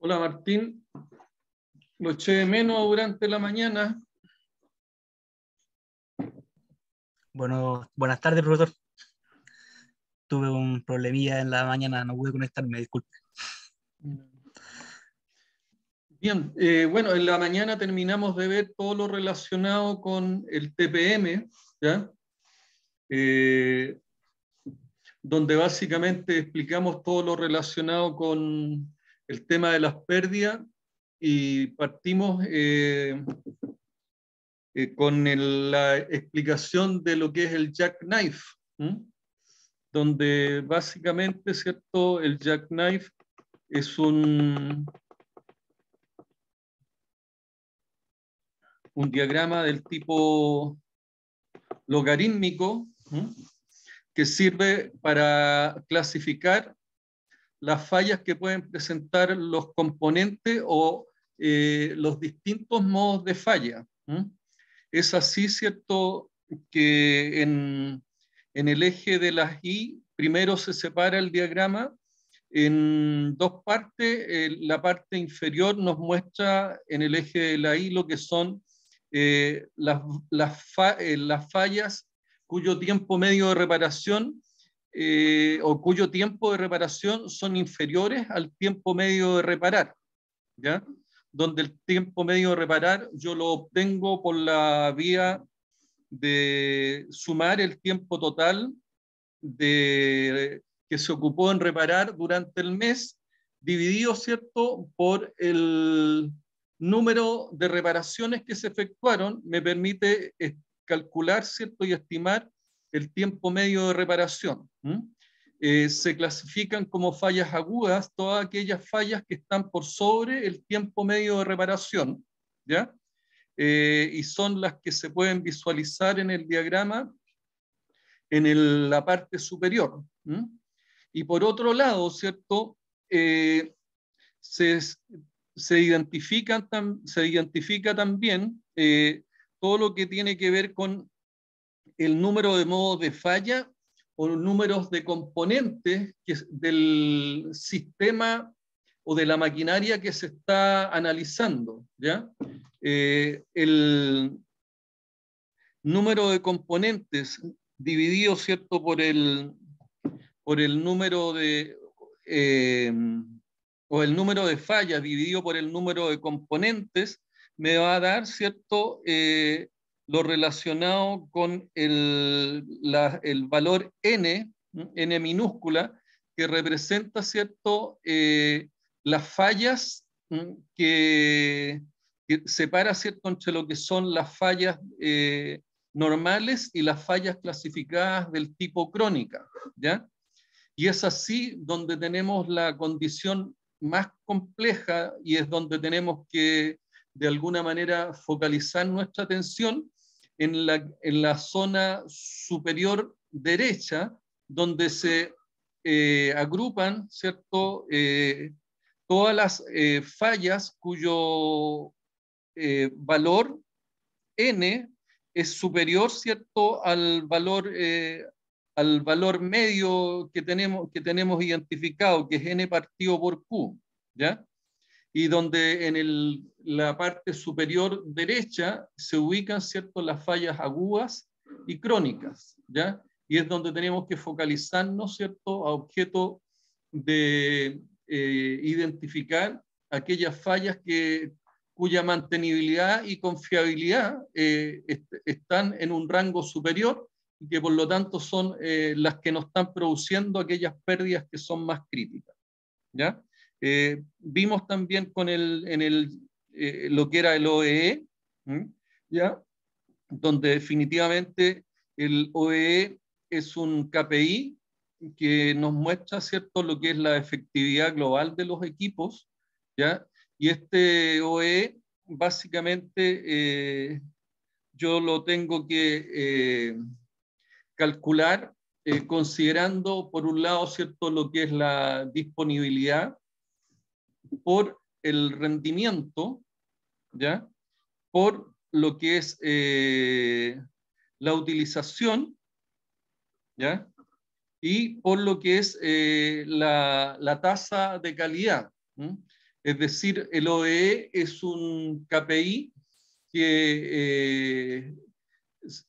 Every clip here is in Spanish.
Hola Martín, lo eché de menos durante la mañana. Bueno, buenas tardes, profesor. Tuve un problemilla en la mañana, no pude conectarme, disculpe. Bien, bueno, en la mañana terminamos de ver todo lo relacionado con el TPM, ¿ya? Donde básicamente explicamos todo lo relacionado con el tema de las pérdidas y partimos con la explicación de lo que es el jackknife, donde básicamente, ¿cierto? El jackknife es un diagrama del tipo logarítmico, que sirve para clasificar las fallas que pueden presentar los componentes o los distintos modos de falla. Es así, ¿cierto?, que en el eje de las Y primero se separa el diagrama en dos partes. La parte inferior nos muestra en el eje de la Y lo que son las fallas cuyo tiempo medio de reparación o cuyo tiempo de reparación son inferiores al tiempo medio de reparar, ¿ya? Donde el tiempo medio de reparar yo lo obtengo por la vía de sumar el tiempo total que se ocupó en reparar durante el mes, dividido, ¿cierto?, por el número de reparaciones que se efectuaron, me permite calcular, ¿cierto?, y estimar el tiempo medio de reparación. Se clasifican como fallas agudas todas aquellas fallas que están por sobre el tiempo medio de reparación, ¿ya? Y son las que se pueden visualizar en el diagrama en la parte superior. Y por otro lado, ¿cierto? Se, se identifica también todo lo que tiene que ver con el número de modos de falla o números de componentes del sistema o de la maquinaria que se está analizando, ¿ya? El número de componentes dividido, ¿cierto?, por el número de, o el número de fallas dividido por el número de componentes, me va a dar, ¿cierto?, lo relacionado con el valor n, n minúscula, que representa, ¿cierto?, las fallas que separa, ¿cierto?, entre lo que son las fallas normales y las fallas clasificadas del tipo crónica, ¿ya? Y es así donde tenemos la condición más compleja y es donde tenemos que, de alguna manera, focalizar nuestra atención en la zona superior derecha, donde se agrupan, ¿cierto?, todas las fallas cuyo valor n es superior, ¿cierto?, al valor medio que tenemos identificado, que es n partido por q, ¿ya? Y donde en la parte superior derecha se ubican, ¿cierto?, las fallas agudas y crónicas, ¿ya? Y es donde tenemos que focalizarnos, ¿cierto?, a objeto de identificar aquellas fallas cuya mantenibilidad y confiabilidad están en un rango superior y que por lo tanto son las que nos están produciendo aquellas pérdidas que son más críticas, ¿ya? Vimos también lo que era el OEE, ¿ya? Donde definitivamente el OEE es un KPI que nos muestra, ¿cierto?, lo que es la efectividad global de los equipos, ¿ya? Y este OE, básicamente, yo lo tengo que calcular considerando, por un lado, ¿cierto?, lo que es la disponibilidad por el rendimiento, ¿ya? Por lo que es la utilización, ¿ya? Y por lo que es la tasa de calidad. Es decir, el OEE es un KPI que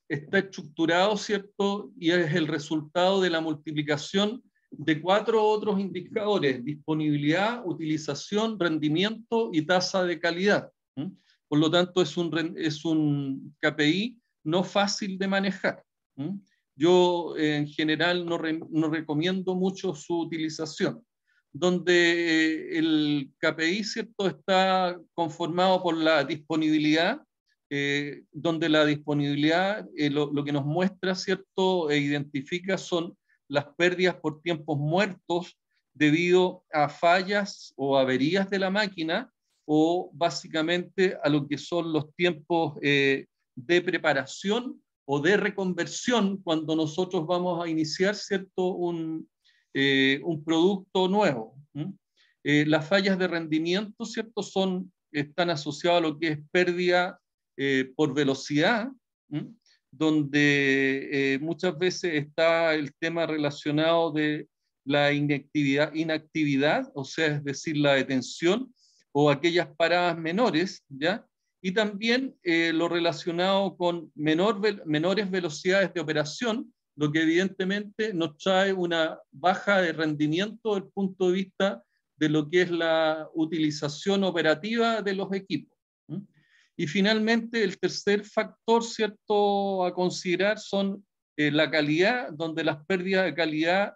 está estructurado, ¿cierto? Y es el resultado de la multiplicación de 4 otros indicadores: disponibilidad, utilización, rendimiento y tasa de calidad. Por lo tanto, es un KPI no fácil de manejar. Yo en general no recomiendo mucho su utilización, donde el KPI, ¿cierto?, está conformado por la disponibilidad, donde la disponibilidad lo que nos muestra, ¿cierto?, e identifica son las pérdidas por tiempos muertos debido a fallas o averías de la máquina, o básicamente a lo que son los tiempos de preparación o de reconversión cuando nosotros vamos a iniciar, ¿cierto?, un producto nuevo. Las fallas de rendimiento, ¿cierto?, están asociadas a lo que es pérdida por velocidad, donde muchas veces está el tema relacionado de la inactividad, o sea, es decir, la detención o aquellas paradas menores, ¿ya? Y también lo relacionado con menores velocidades de operación, lo que evidentemente nos trae una baja de rendimiento desde el punto de vista de lo que es la utilización operativa de los equipos. Y finalmente, el tercer factor, ¿cierto?, a considerar son la calidad, donde las pérdidas de calidad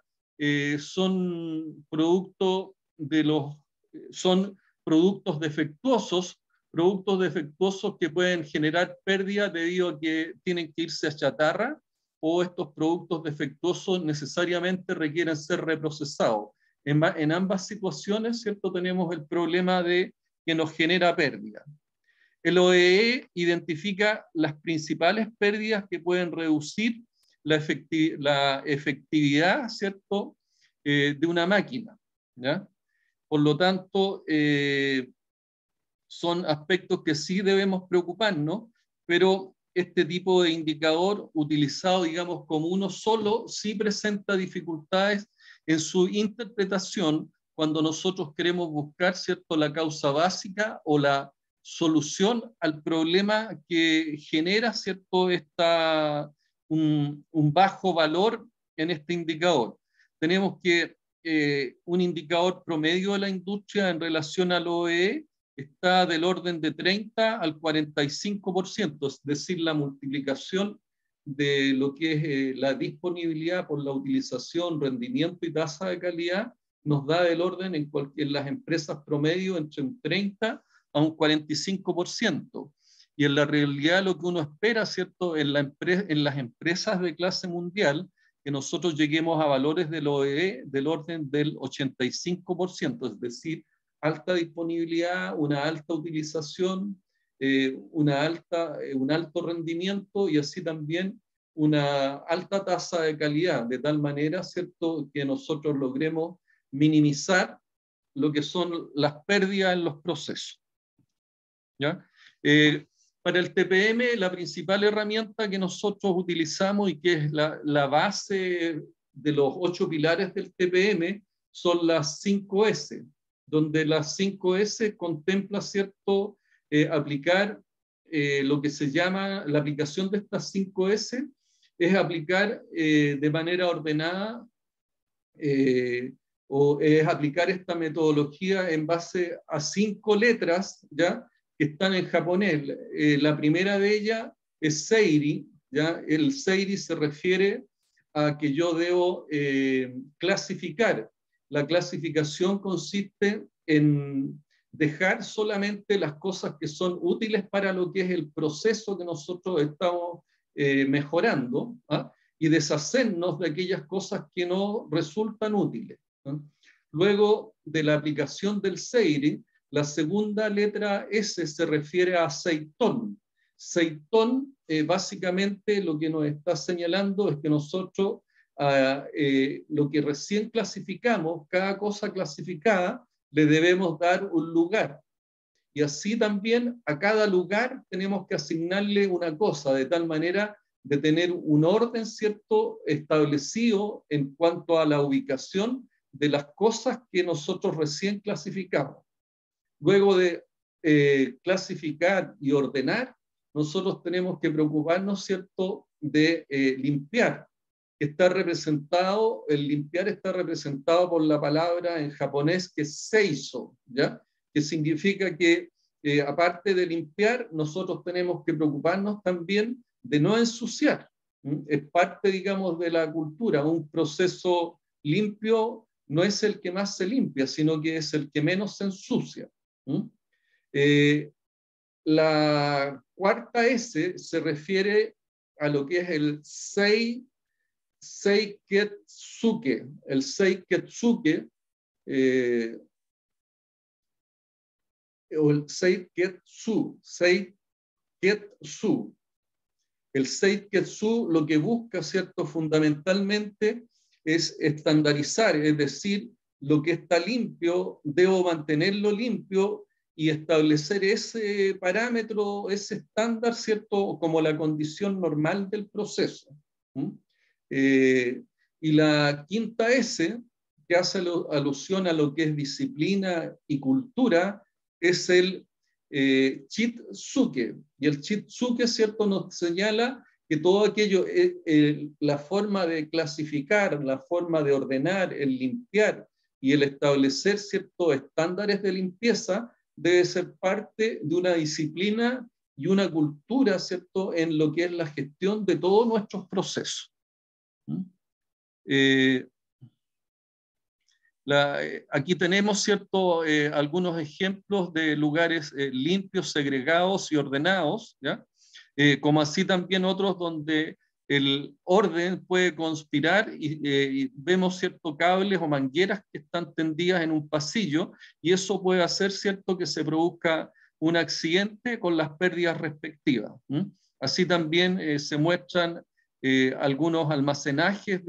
son productos defectuosos que pueden generar pérdidas debido a que tienen que irse a chatarra, o estos productos defectuosos necesariamente requieren ser reprocesados. En ambas situaciones, ¿cierto?, tenemos el problema de que nos genera pérdida. El OEE identifica las principales pérdidas que pueden reducir la efectividad, ¿cierto?, de una máquina, ¿ya? Por lo tanto, son aspectos que sí debemos preocuparnos, pero este tipo de indicador utilizado, digamos, como uno solo, sí presenta dificultades en su interpretación cuando nosotros queremos buscar, ¿cierto?, la causa básica o la solución al problema que genera, ¿cierto?, un bajo valor en este indicador. Tenemos que un indicador promedio de la industria en relación al OEE está del orden de 30 al 45%, es decir, la multiplicación de lo que es la disponibilidad por la utilización, rendimiento y tasa de calidad nos da del orden en las empresas promedio entre un 30 a un 45%. Y en la realidad lo que uno espera, ¿cierto?, en las empresas de clase mundial, que nosotros lleguemos a valores del OEE del orden del 85%, es decir, alta disponibilidad, una alta utilización, un alto rendimiento y así también una alta tasa de calidad, de tal manera, ¿cierto?, que nosotros logremos minimizar lo que son las pérdidas en los procesos. ¿Ya? Para el TPM, la principal herramienta que nosotros utilizamos y que es la base de los 8 pilares del TPM son las 5S, donde las 5S contempla, ¿cierto?, aplicar lo que se llama la aplicación de estas 5S, es aplicar de manera ordenada o es aplicar esta metodología en base a 5 letras, ¿ya?, que están en japonés. La primera de ellas es Seiri, ¿ya? El Seiri se refiere a que yo debo clasificar. La clasificación consiste en dejar solamente las cosas que son útiles para lo que es el proceso que nosotros estamos mejorando, ¿ah?, y deshacernos de aquellas cosas que no resultan útiles, ¿no? Luego de la aplicación del Seiri, la segunda letra S se refiere a Seitón. Seitón básicamente lo que nos está señalando es que nosotros lo que recién clasificamos, cada cosa clasificada, le debemos dar un lugar. Y así también a cada lugar tenemos que asignarle una cosa, de tal manera de tener un orden, ¿cierto?, establecido en cuanto a la ubicación de las cosas que nosotros recién clasificamos. luego de clasificar y ordenar, nosotros tenemos que preocuparnos, ¿cierto?, de limpiar. Está representado, el limpiar está representado por la palabra en japonés que es seiso, ¿ya? Que significa que aparte de limpiar, nosotros tenemos que preocuparnos también de no ensuciar. Es parte, digamos, de la cultura. Un proceso limpio no es el que más se limpia, sino que es el que menos se ensucia. La cuarta S se refiere a lo que es el Seiketsuke. El Seiketsuke, o el Seiketsu. El Seiketsu lo que busca, ¿cierto?, fundamentalmente es estandarizar, es decir, lo que está limpio, debo mantenerlo limpio y establecer ese parámetro, ese estándar, ¿cierto?, como la condición normal del proceso. Y la quinta S, que hace alusión a lo que es disciplina y cultura, es el Chitsuke. Y el Chitsuke, ¿cierto?, nos señala que todo aquello, la forma de clasificar, la forma de ordenar, el limpiar y el establecer ciertos estándares de limpieza debe ser parte de una disciplina y una cultura, ¿cierto?, en lo que es la gestión de todos nuestros procesos. Aquí tenemos, ¿cierto?, algunos ejemplos de lugares limpios, segregados y ordenados, ¿ya? Como así también otros donde el orden puede conspirar y vemos, ¿cierto?, cables o mangueras que están tendidas en un pasillo y eso puede hacer, ¿cierto?, que se produzca un accidente con las pérdidas respectivas. Así también se muestran algunos almacenajes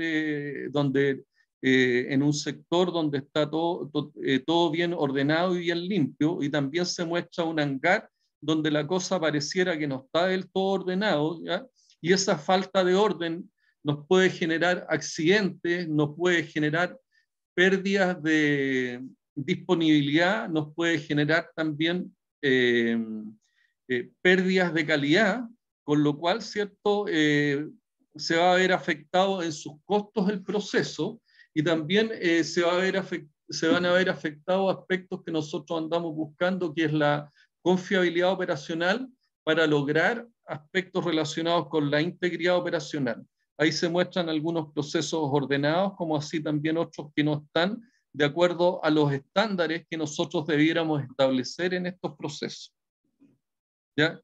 donde en un sector donde está todo bien ordenado y bien limpio, y también se muestra un hangar donde la cosa pareciera que no está del todo ordenado, ¿ya? Y esa falta de orden nos puede generar accidentes, nos puede generar pérdidas de disponibilidad, nos puede generar también pérdidas de calidad, con lo cual, ¿cierto?, se va a ver afectado en sus costos el proceso y también se van a ver afectados aspectos que nosotros andamos buscando, que es la confiabilidad operacional para lograr aspectos relacionados con la integridad operacional. Ahí se muestran algunos procesos ordenados, como así también otros que no están de acuerdo a los estándares que nosotros debiéramos establecer en estos procesos. ¿Ya?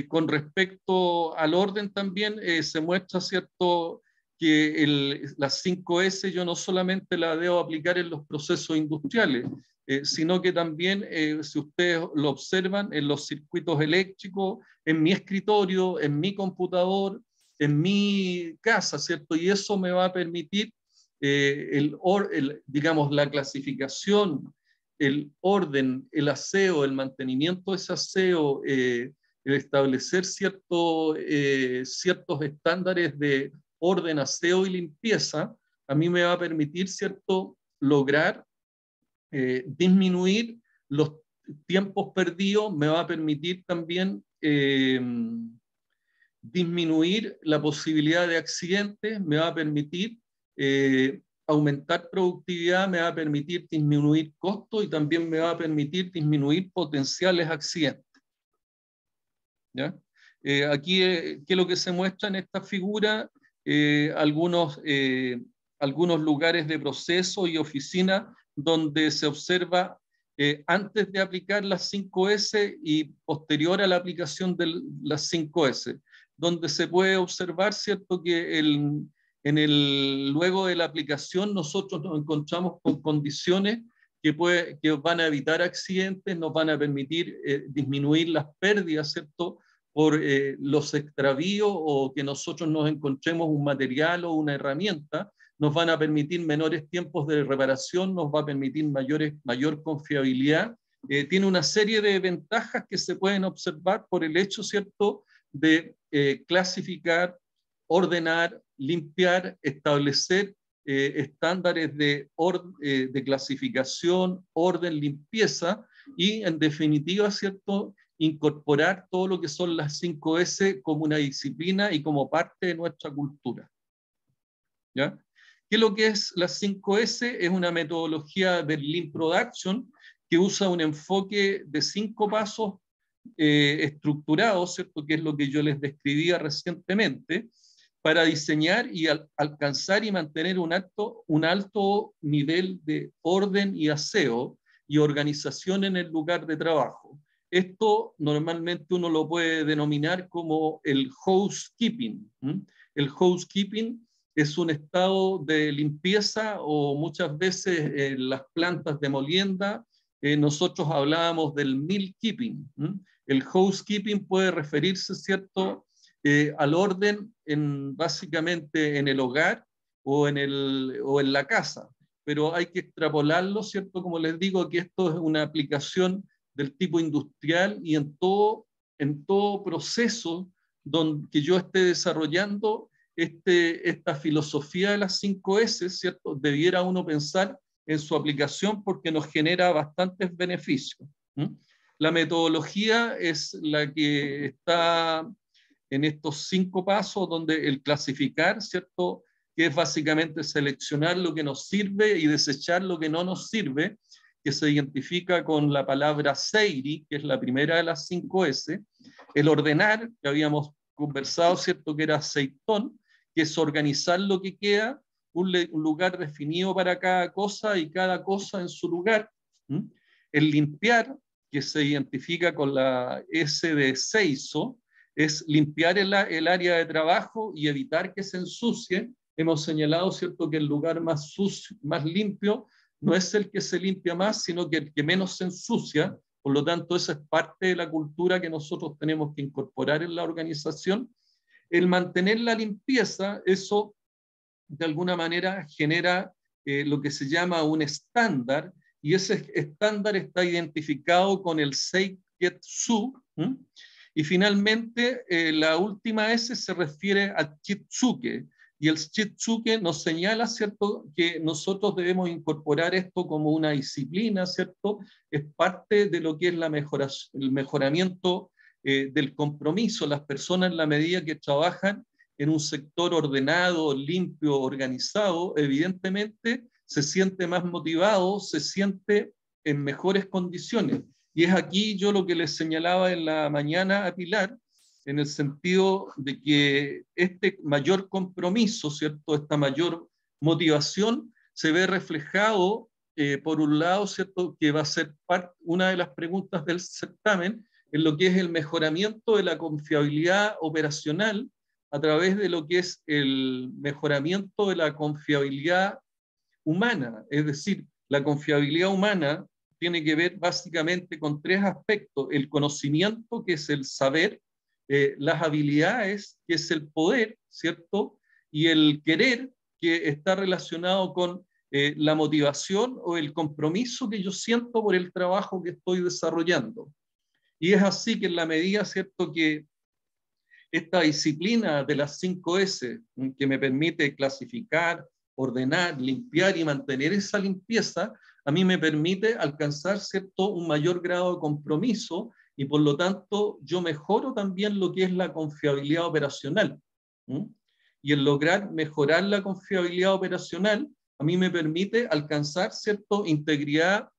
Con respecto al orden también se muestra, ¿cierto?, que las 5S yo no solamente la debo aplicar en los procesos industriales, sino que también, si ustedes lo observan, en los circuitos eléctricos, en mi escritorio, en mi computador, en mi casa, ¿cierto? Y eso me va a permitir, digamos, la clasificación, el orden, el aseo, el mantenimiento de ese aseo, el establecer ciertos estándares de orden, aseo y limpieza, a mí me va a permitir, ¿cierto?, lograr disminuir los tiempos perdidos, me va a permitir también disminuir la posibilidad de accidentes, me va a permitir aumentar productividad, me va a permitir disminuir costos y también me va a permitir disminuir potenciales accidentes. ¿Ya? Aquí, ¿qué es lo que se muestra en esta figura? Algunos lugares de proceso y oficina donde se observa antes de aplicar las 5S y posterior a la aplicación de las 5S, donde se puede observar, ¿cierto?, que luego de la aplicación nosotros nos encontramos con condiciones que van a evitar accidentes, nos van a permitir disminuir las pérdidas, ¿cierto?, por los extravíos o que nosotros nos encontremos un material o una herramienta, nos van a permitir menores tiempos de reparación, nos va a permitir mayor confiabilidad. Tiene una serie de ventajas que se pueden observar por el hecho, ¿cierto?, de clasificar, ordenar, limpiar, establecer estándares de clasificación, orden, limpieza, y en definitiva, ¿cierto?, incorporar todo lo que son las 5S como una disciplina y como parte de nuestra cultura. ¿Ya? ¿Qué es lo que es las 5S? Es una metodología del Lean Production que usa un enfoque de 5 pasos estructurados, ¿cierto?, que es lo que yo les describía recientemente, para diseñar y alcanzar y mantener un alto nivel de orden y aseo y organización en el lugar de trabajo. Esto normalmente uno lo puede denominar como el housekeeping. El housekeeping es un estado de limpieza, o muchas veces en las plantas de molienda nosotros hablábamos del meal keeping. El housekeeping puede referirse, ¿cierto?, al orden básicamente en el hogar o en la casa, pero hay que extrapolarlo, ¿cierto? Como les digo, que esto es una aplicación del tipo industrial, y en todo proceso que yo esté desarrollando esta filosofía de las 5S, ¿cierto?, debiera uno pensar en su aplicación porque nos genera bastantes beneficios. La metodología es la que está en estos 5 pasos, donde el clasificar, ¿cierto?, que es básicamente seleccionar lo que nos sirve y desechar lo que no nos sirve, que se identifica con la palabra SEIRI, que es la primera de las 5S. El ordenar, que habíamos conversado, ¿cierto?, que era SEITON, que es organizar lo que queda, un lugar definido para cada cosa y cada cosa en su lugar. El limpiar, que se identifica con la S de Seiso, es limpiar el área de trabajo y evitar que se ensucie. Hemos señalado, ¿cierto?, que el lugar más sucio, más limpio, no es el que se limpia más, sino que el que menos se ensucia. Por lo tanto, esa es parte de la cultura que nosotros tenemos que incorporar en la organización. El mantener la limpieza, eso de alguna manera genera lo que se llama un estándar, y ese estándar está identificado con el Seiketsu. Y finalmente, la última S se refiere al Chitsuke, y el Chitsuke nos señala, ¿cierto?, que nosotros debemos incorporar esto como una disciplina, ¿cierto? Es parte de lo que es el mejoramiento del compromiso. Las personas, en la medida que trabajan en un sector ordenado, limpio, organizado, evidentemente se siente más motivado, se siente en mejores condiciones. Y es aquí yo lo que les señalaba en la mañana a Pilar, en el sentido de que este mayor compromiso, ¿cierto?, esta mayor motivación se ve reflejado, por un lado, ¿cierto?, que va a ser una de las preguntas del certamen, en lo que es el mejoramiento de la confiabilidad operacional a través de lo que es el mejoramiento de la confiabilidad humana. Es decir, la confiabilidad humana tiene que ver básicamente con 3 aspectos: el conocimiento, que es el saber, las habilidades, que es el poder, ¿cierto?, y el querer, que está relacionado con la motivación o el compromiso que yo siento por el trabajo que estoy desarrollando. Y es así que en la medida, ¿cierto?, que esta disciplina de las 5S, que me permite clasificar, ordenar, limpiar y mantener esa limpieza, a mí me permite alcanzar, ¿cierto?, un mayor grado de compromiso, y por lo tanto yo mejoro también lo que es la confiabilidad operacional. Y el lograr mejorar la confiabilidad operacional a mí me permite alcanzar, ¿cierto?, integridad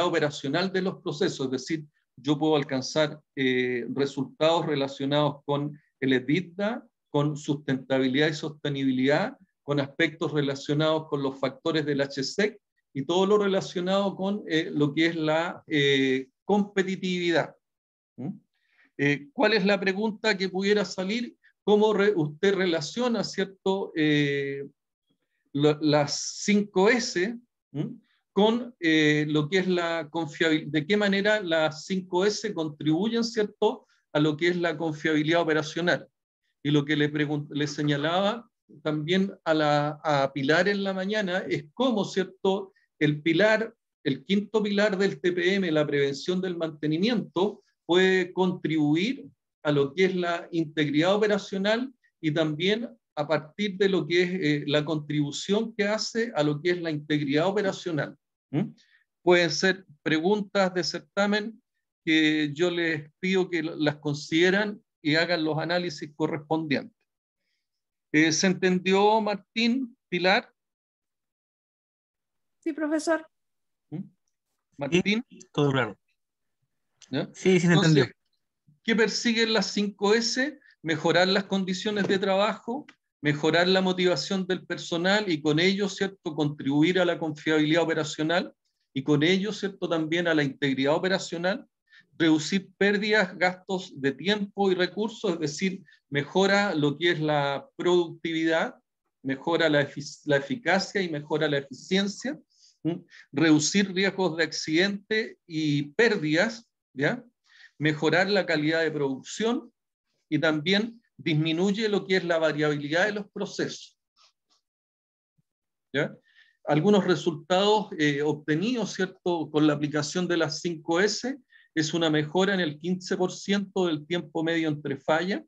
operacional de los procesos. Es decir, yo puedo alcanzar resultados relacionados con el EBITDA, con sustentabilidad y sostenibilidad, con aspectos relacionados con los factores del HSEC y todo lo relacionado con lo que es la competitividad. ¿Cuál es la pregunta que pudiera salir? ¿Cómo usted relaciona, ¿cierto?, las 5S con lo que es la confiabilidad? ¿De qué manera las 5S contribuyen, ¿cierto?, a lo que es la confiabilidad operacional? Y lo que le señalaba también a Pilar en la mañana es cómo, ¿cierto?, el 5º pilar del TPM, la prevención del mantenimiento, puede contribuir a lo que es la integridad operacional y también a partir de lo que es la contribución que hace a lo que es la integridad operacional. Pueden ser preguntas de certamen que yo les pido que las consideran y hagan los análisis correspondientes. ¿Se entendió, Martín, Pilar? Sí, profesor. Martín. Sí, todo claro. ¿Ya? Sí, sí se entendió. Entonces, ¿qué persiguen las 5S? Mejorar las condiciones de trabajo, mejorar la motivación del personal y con ello, ¿cierto?, contribuir a la confiabilidad operacional y con ello, ¿cierto?, también a la integridad operacional, reducir pérdidas, gastos de tiempo y recursos, es decir, mejora lo que es la productividad, mejora la eficacia y mejora la eficiencia, reducir riesgos de accidente y pérdidas, ¿ya? Mejorar la calidad de producción y también disminuye lo que es la variabilidad de los procesos. ¿Ya? Algunos resultados obtenidos, ¿cierto?, con la aplicación de las 5S es una mejora en el 15% del tiempo medio entre fallas,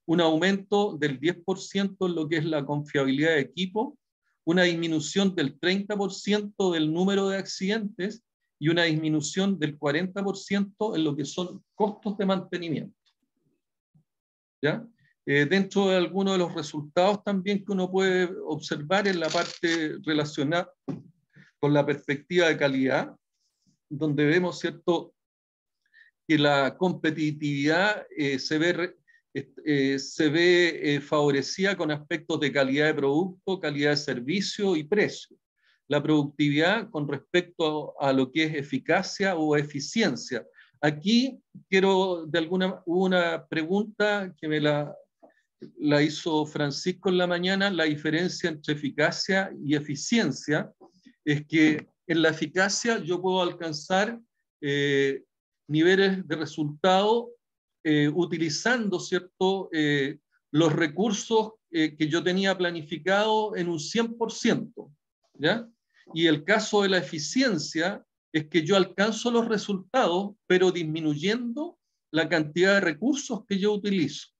un aumento del 10% en lo que es la confiabilidad de equipo, una disminución del 30% del número de accidentes y una disminución del 40% en lo que son costos de mantenimiento. ¿Ya? Dentro de algunos de los resultados también que uno puede observar en la parte relacionada con la perspectiva de calidad, donde vemos, ¿cierto?, que la competitividad se ve favorecida con aspectos de calidad de producto, calidad de servicio y precio. La productividad con respecto a lo que es eficacia o eficiencia. Aquí quiero, hubo una pregunta que me la hizo Francisco en la mañana. La diferencia entre eficacia y eficiencia es que en la eficacia yo puedo alcanzar niveles de resultado utilizando, ¿cierto?, los recursos que yo tenía planificado en un 100%, ¿ya? Y el caso de la eficiencia es que yo alcanzo los resultados, pero disminuyendo la cantidad de recursos que yo utilizo,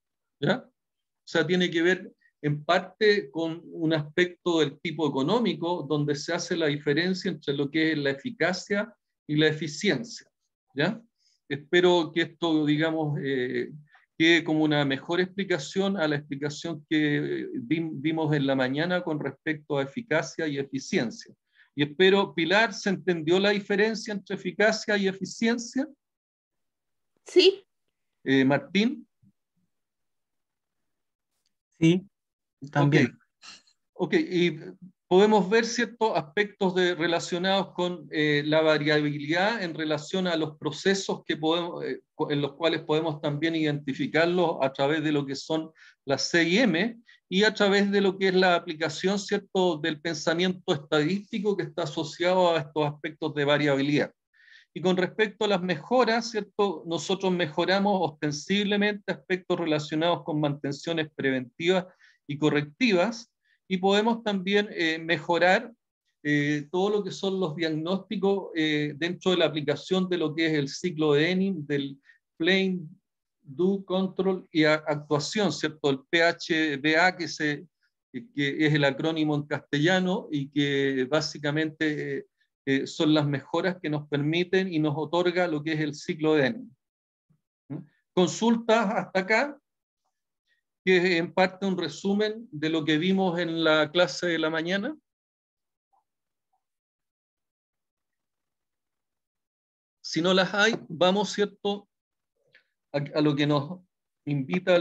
¿ya? O sea, tiene que ver en parte con un aspecto del tipo económico, donde se hace la diferencia entre lo que es la eficacia y la eficiencia, ¿ya? Espero que esto, digamos, quede como una mejor explicación a la explicación que vimos en la mañana con respecto a eficacia y eficiencia. Y espero, Pilar, ¿se entendió la diferencia entre eficacia y eficiencia? Sí. Martín. Sí, también. Ok, y podemos ver ciertos aspectos relacionados con la variabilidad en relación a los procesos que podemos, en los cuales podemos también identificarlos a través de lo que son las CIM y a través de lo que es la aplicación, ¿cierto?, del pensamiento estadístico que está asociado a estos aspectos de variabilidad. Y con respecto a las mejoras, ¿cierto?, nosotros mejoramos ostensiblemente aspectos relacionados con mantenciones preventivas y correctivas, y podemos también mejorar todo lo que son los diagnósticos dentro de la aplicación de lo que es el ciclo de Denning, del Plan, Do, Control y actuación, ¿cierto? El PHBA, que es el acrónimo en castellano y que básicamente son las mejoras que nos permiten y nos otorga lo que es el ciclo de Denning. Consultas hasta acá, que es en parte un resumen de lo que vimos en la clase de la mañana. Si no las hay, vamos, ¿cierto?, a lo que nos invita,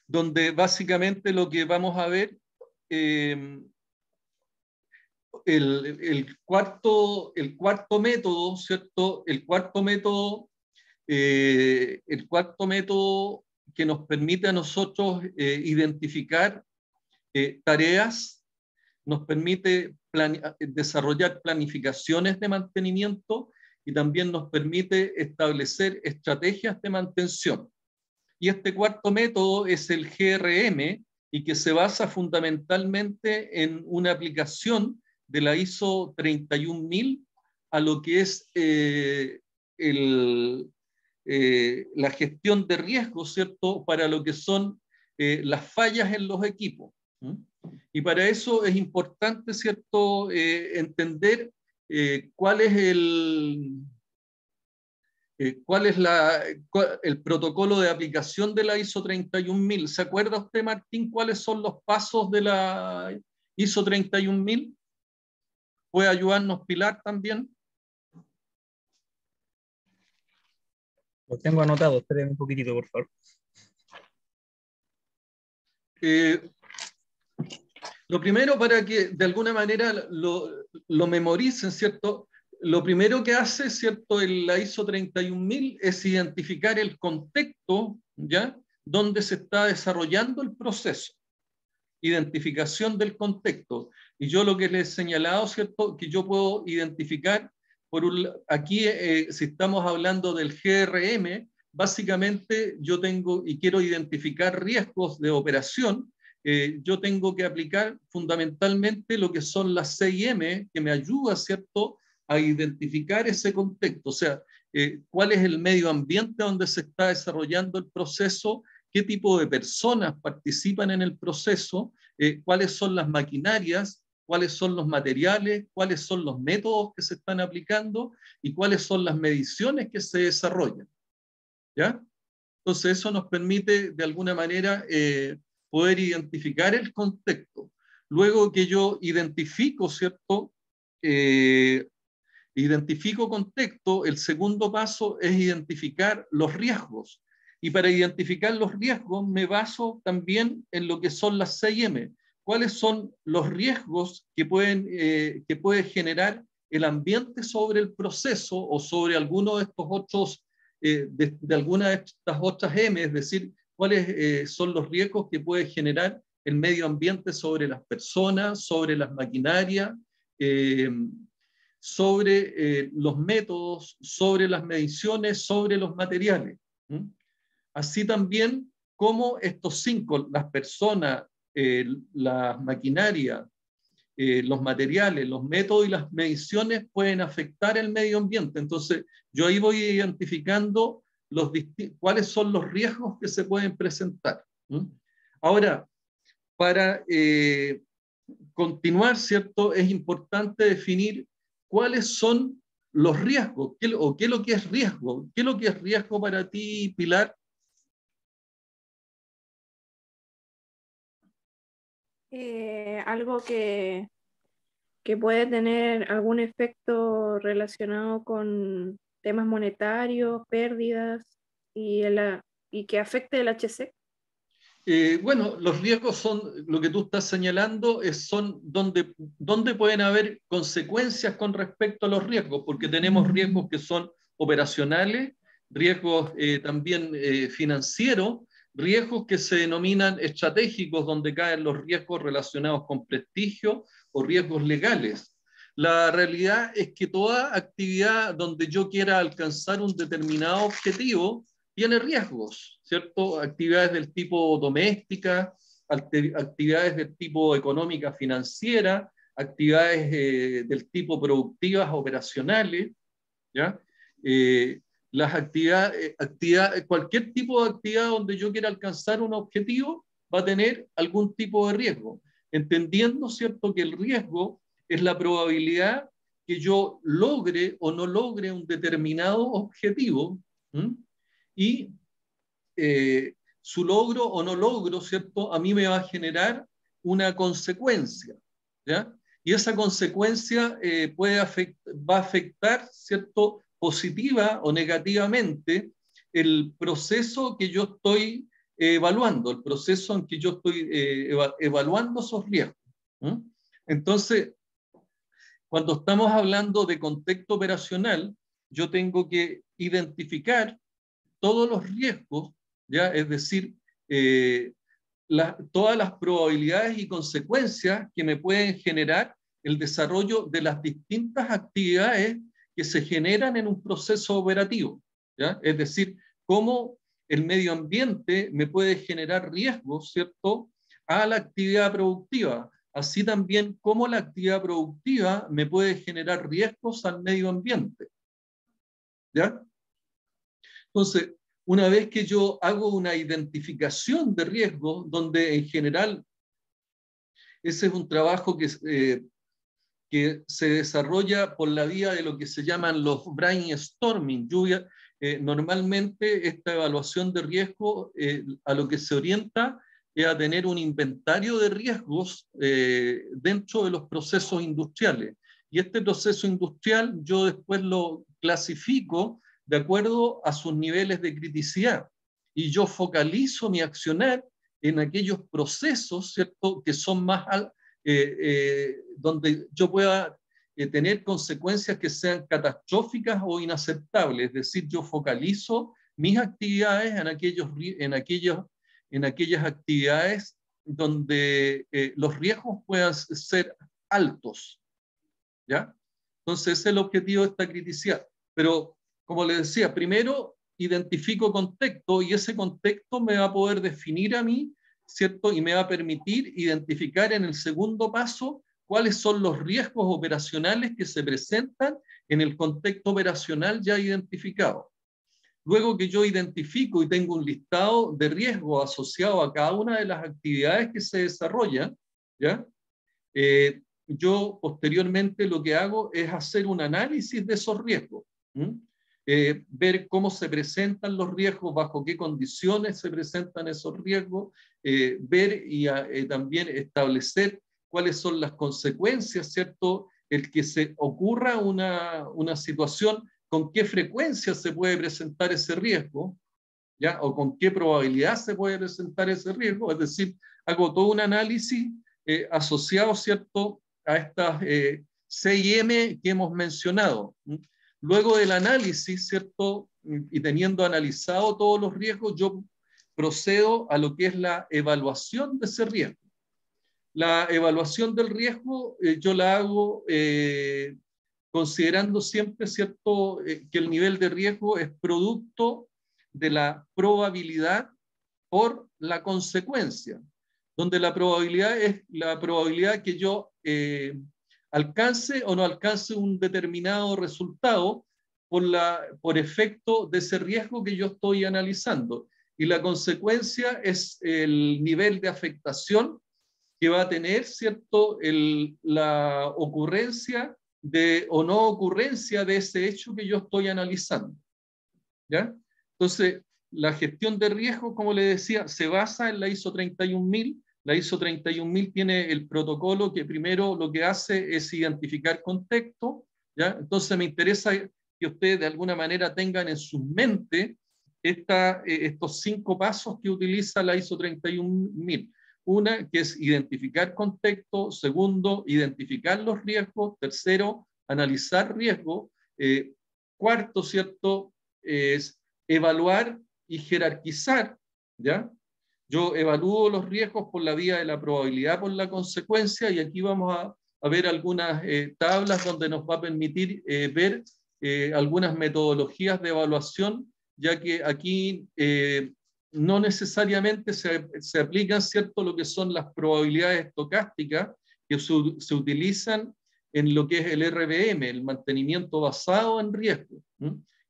donde básicamente lo que vamos a ver, el cuarto método, ¿cierto? El cuarto método que nos permite a nosotros identificar tareas, nos permite desarrollar planificaciones de mantenimiento y también nos permite establecer estrategias de mantención. Y este cuarto método es el GRM y que se basa fundamentalmente en una aplicación de la ISO 31000 a lo que es la gestión de riesgos, ¿cierto?, para lo que son las fallas en los equipos. Y para eso es importante, ¿cierto?, entender cuál es el protocolo de aplicación de la ISO 31000. ¿Se acuerda usted, Martín, cuáles son los pasos de la ISO 31000? ¿Puede ayudarnos Pilar también? Lo tengo anotado, espérenme un poquitito, por favor. Lo primero, para que de alguna manera lo memoricen, ¿cierto? Lo primero que hace, ¿cierto?, en la ISO 31000 es identificar el contexto, ¿ya?, donde se está desarrollando el proceso. Identificación del contexto. Y yo lo que les he señalado, ¿cierto?, que yo puedo identificar, aquí si estamos hablando del GRM, básicamente yo tengo y quiero identificar riesgos de operación. Yo tengo que aplicar fundamentalmente lo que son las CIM, que me ayuda, ¿cierto?, a identificar ese contexto, o sea, cuál es el medio ambiente donde se está desarrollando el proceso, qué tipo de personas participan en el proceso, cuáles son las maquinarias, cuáles son los materiales, cuáles son los métodos que se están aplicando y cuáles son las mediciones que se desarrollan. ¿Ya? Entonces eso nos permite de alguna manera poder identificar el contexto. Luego que yo identifico, ¿cierto?, identifico contexto, el segundo paso es identificar los riesgos. Y para identificar los riesgos me baso también en lo que son las CIM. ¿Cuáles son los riesgos que puede generar el ambiente sobre el proceso o sobre alguno de estos otros, de alguna de estas otras M? Es decir, cuáles son los riesgos que puede generar el medio ambiente sobre las personas, sobre las maquinarias, sobre los métodos, sobre las mediciones, sobre los materiales. Así también como estos 5, las personas, las maquinarias, los materiales, los métodos y las mediciones pueden afectar el medio ambiente. Entonces, yo ahí voy identificando cuáles son los riesgos que se pueden presentar. Ahora, para continuar, ¿cierto?, es importante definir cuáles son los riesgos, qué es lo que es riesgo. ¿Qué es lo que es riesgo para ti, Pilar? Algo que puede tener algún efecto relacionado con temas monetarios, pérdidas y que afecte el HC. Bueno, los riesgos son, lo que tú estás señalando, son donde pueden haber consecuencias con respecto a los riesgos, porque tenemos riesgos que son operacionales, riesgos también financieros, riesgos que se denominan estratégicos, donde caen los riesgos relacionados con prestigio o riesgos legales. La realidad es que toda actividad donde yo quiera alcanzar un determinado objetivo tiene riesgos, ¿cierto? Actividades del tipo doméstica, actividades del tipo económica financiera, actividades del tipo productivas operacionales, ¿ya? Las cualquier tipo de actividad donde yo quiera alcanzar un objetivo va a tener algún tipo de riesgo, entendiendo, ¿cierto?, que el riesgo es la probabilidad que yo logre o no logre un determinado objetivo, y su logro o no logro, ¿cierto?, a mí me va a generar una consecuencia, ¿ya? Y esa consecuencia va a afectar, ¿cierto?, positiva o negativamente el proceso que yo estoy evaluando, el proceso en que yo estoy evaluando esos riesgos. Entonces, cuando estamos hablando de contexto operacional, yo tengo que identificar todos los riesgos, ¿ya? Es decir, todas las probabilidades y consecuencias que me pueden generar el desarrollo de las distintas actividades que se generan en un proceso operativo, ¿ya? Es decir, cómo el medio ambiente me puede generar riesgos, ¿cierto?, a la actividad productiva, así también cómo la actividad productiva me puede generar riesgos al medio ambiente, ¿ya? Entonces, una vez que yo hago una identificación de riesgo, donde en general ese es un trabajo que se desarrolla por la vía de lo que se llaman los brainstorming. Normalmente esta evaluación de riesgo a lo que se orienta es a tener un inventario de riesgos dentro de los procesos industriales. Y este proceso industrial yo después lo clasifico de acuerdo a sus niveles de criticidad. Y yo focalizo mi accionar en aquellos procesos, ¿cierto?, que son más donde yo pueda tener consecuencias que sean catastróficas o inaceptables. Es decir, yo focalizo mis actividades en aquellas actividades donde los riesgos puedan ser altos, ¿ya? Entonces, ese es el objetivo de esta criticidad. Pero, como les decía, primero identifico contexto y ese contexto me va a poder definir a mí, ¿cierto? Y me va a permitir identificar en el segundo paso cuáles son los riesgos operacionales que se presentan en el contexto operacional ya identificado. Luego que yo identifico y tengo un listado de riesgos asociado a cada una de las actividades que se desarrollan, ¿ya? Yo posteriormente lo que hago es hacer un análisis de esos riesgos. Ver cómo se presentan los riesgos, bajo qué condiciones se presentan esos riesgos, ver y también establecer cuáles son las consecuencias, ¿cierto? El que se ocurra una situación, con qué frecuencia se puede presentar ese riesgo, ¿ya? O con qué probabilidad se puede presentar ese riesgo. Es decir, hago todo un análisis asociado, ¿cierto?, a estas C&M que hemos mencionado. Luego del análisis, ¿cierto?, y teniendo analizado todos los riesgos, yo procedo a lo que es la evaluación de ese riesgo. La evaluación del riesgo yo la hago considerando siempre, ¿cierto?, que el nivel de riesgo es producto de la probabilidad por la consecuencia, donde la probabilidad es la probabilidad que yo alcance o no alcance un determinado resultado por efecto de ese riesgo que yo estoy analizando. Y la consecuencia es el nivel de afectación que va a tener, ¿cierto?, la ocurrencia o no ocurrencia de ese hecho que yo estoy analizando, ¿ya? Entonces, la gestión de riesgo, como le decía, se basa en la ISO 31000. La ISO 31000 tiene el protocolo que primero lo que hace es identificar contexto, ¿ya? Entonces me interesa que ustedes de alguna manera tengan en su mente estos 5 pasos que utiliza la ISO 31000. Una, que es identificar contexto. Segundo, identificar los riesgos. Tercero, analizar riesgos. Cuarto, ¿cierto?, es evaluar y jerarquizar, ¿ya? Yo evalúo los riesgos por la vía de la probabilidad por la consecuencia, y aquí vamos a ver algunas tablas donde nos va a permitir ver algunas metodologías de evaluación, ya que aquí no necesariamente se aplican, ¿cierto?, lo que son las probabilidades estocásticas que se utilizan en lo que es el RBM, el mantenimiento basado en riesgo,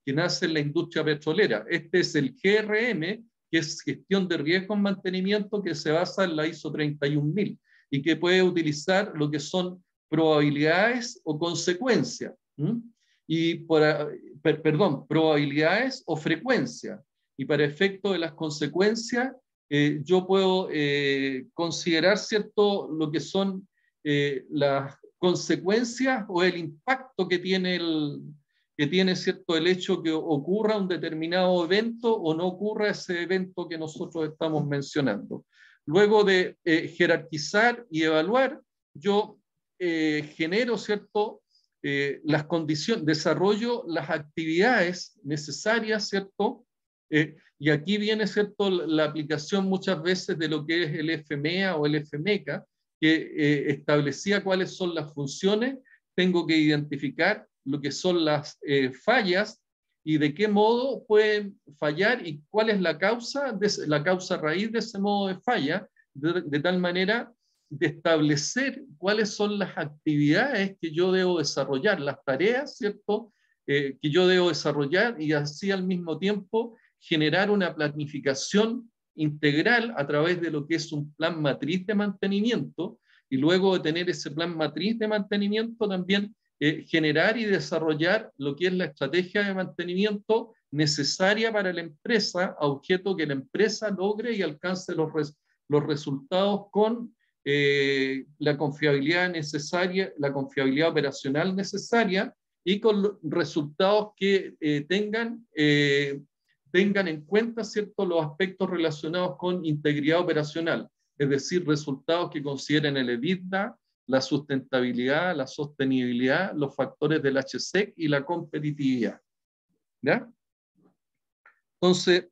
que nace en la industria petrolera. Este es el GRM, que es gestión de riesgo en mantenimiento, que se basa en la ISO 31000 y que puede utilizar lo que son probabilidades o consecuencias, probabilidades o frecuencia. Y para efecto de las consecuencias, yo puedo considerar, ¿cierto?, lo que son las consecuencias o el impacto que tiene ¿cierto?, el hecho que ocurra un determinado evento o no ocurra ese evento que nosotros estamos mencionando. Luego de jerarquizar y evaluar, yo genero, ¿cierto?, las condiciones, desarrollo las actividades necesarias, ¿cierto? Y aquí viene, ¿cierto?, la aplicación muchas veces de lo que es el FMEA o el FMECA, que establecía cuáles son las funciones. Tengo que identificar lo que son las fallas y de qué modo pueden fallar y cuál es la causa raíz de ese modo de falla, de tal manera de establecer cuáles son las actividades que yo debo desarrollar, las tareas, ¿cierto?, que yo debo desarrollar, y así al mismo tiempo generar una planificación integral a través de lo que es un plan matriz de mantenimiento, y luego de tener ese plan matriz de mantenimiento también generar y desarrollar lo que es la estrategia de mantenimiento necesaria para la empresa, a objeto que la empresa logre y alcance los resultados con la confiabilidad necesaria, la confiabilidad operacional necesaria, y con resultados que tengan en cuenta, ¿cierto?, los aspectos relacionados con integridad operacional, es decir, resultados que consideren el EBITDA, la sustentabilidad, la sostenibilidad, los factores del HSEC y la competitividad. ¿Ya? Entonces,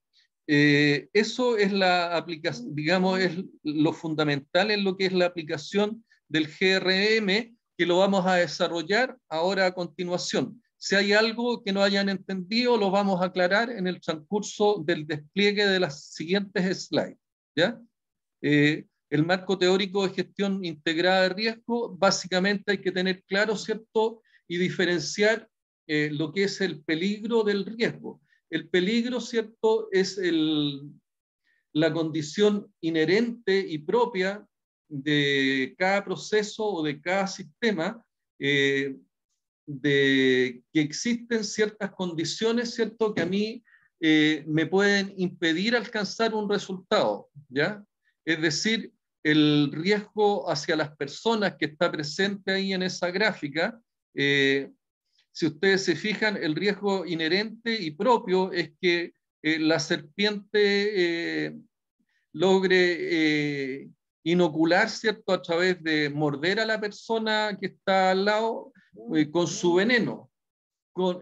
eso es la aplicación, digamos, es lo fundamental en lo que es la aplicación del GRM, que lo vamos a desarrollar ahora a continuación. Si hay algo que no hayan entendido, lo vamos a aclarar en el transcurso del despliegue de las siguientes slides. ¿Ya? El marco teórico de gestión integrada de riesgo, básicamente hay que tener claro, ¿cierto?, y diferenciar lo que es el peligro del riesgo. El peligro, ¿cierto?, es la condición inherente y propia de cada proceso o de cada sistema, de que existen ciertas condiciones, ¿cierto?, que a mí me pueden impedir alcanzar un resultado, ¿ya? Es decir, el riesgo hacia las personas que está presente ahí en esa gráfica, si ustedes se fijan, el riesgo inherente y propio es que la serpiente logre inocular, ¿cierto?, a través de morder a la persona que está al lado con su veneno.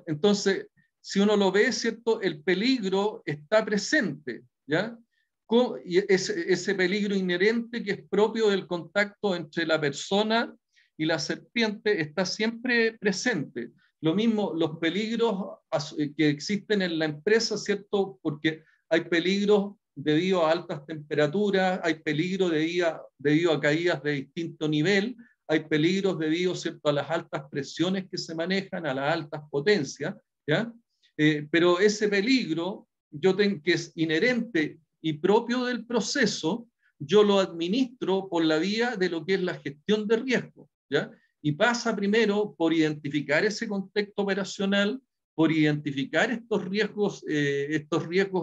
Entonces, si uno lo ve, ¿cierto?, el peligro está presente, ¿ya? Y ese peligro inherente que es propio del contacto entre la persona y la serpiente está siempre presente. Lo mismo, los peligros que existen en la empresa, ¿cierto? Porque hay peligros debido a altas temperaturas, hay peligros debido a caídas de distinto nivel, hay peligros debido, ¿cierto?, a las altas presiones que se manejan, a las altas potencias, ¿ya? Pero ese peligro, que es inherente y propio del proceso, yo lo administro por la vía de lo que es la gestión de riesgo, ¿ya? Y pasa primero por identificar ese contexto operacional, por identificar estos riesgos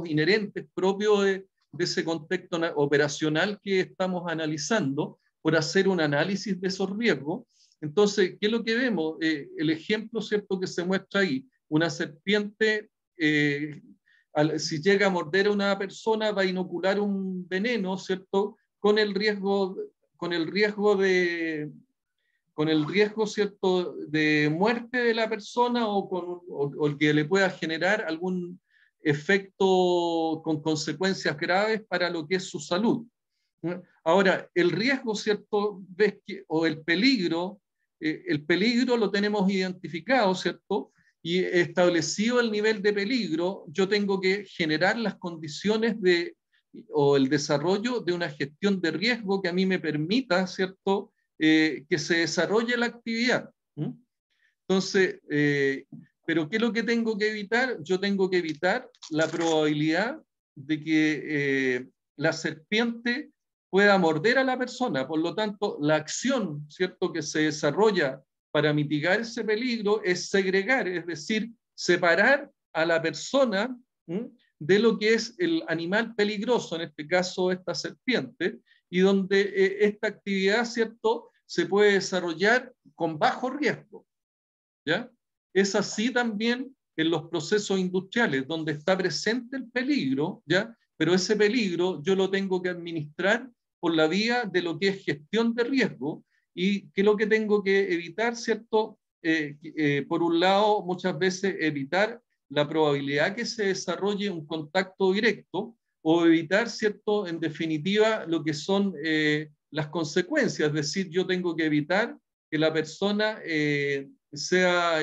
inherentes propios de ese contexto operacional que estamos analizando, por hacer un análisis de esos riesgos. Entonces, ¿qué es lo que vemos? El ejemplo, ¿cierto?, que se muestra ahí, una serpiente, si llega a morder a una persona, va a inocular un veneno, ¿cierto?, con el riesgo, ¿cierto?, de muerte de la persona, o el que le pueda generar algún efecto con consecuencias graves para lo que es su salud. Ahora, el riesgo, ¿cierto?, o el peligro lo tenemos identificado, ¿cierto?, y establecido el nivel de peligro, yo tengo que generar las condiciones o el desarrollo de una gestión de riesgo que a mí me permita, ¿cierto?, que se desarrolle la actividad. Entonces, pero ¿qué es lo que tengo que evitar? Yo tengo que evitar la probabilidad de que la serpiente pueda morder a la persona. Por lo tanto, la acción, ¿cierto?, que se desarrolla para mitigar ese peligro es segregar, es decir, separar a la persona de lo que es el animal peligroso, en este caso esta serpiente, y donde esta actividad, ¿cierto?, se puede desarrollar con bajo riesgo, ¿ya? Es así también en los procesos industriales, donde está presente el peligro, ¿ya? Pero ese peligro yo lo tengo que administrar por la vía de lo que es gestión de riesgo, y que lo que tengo que evitar, ¿cierto? Por un lado, muchas veces evitar la probabilidad que se desarrolle un contacto directo, o evitar, ¿cierto?, en definitiva, lo que son las consecuencias. Es decir, yo tengo que evitar que la persona sea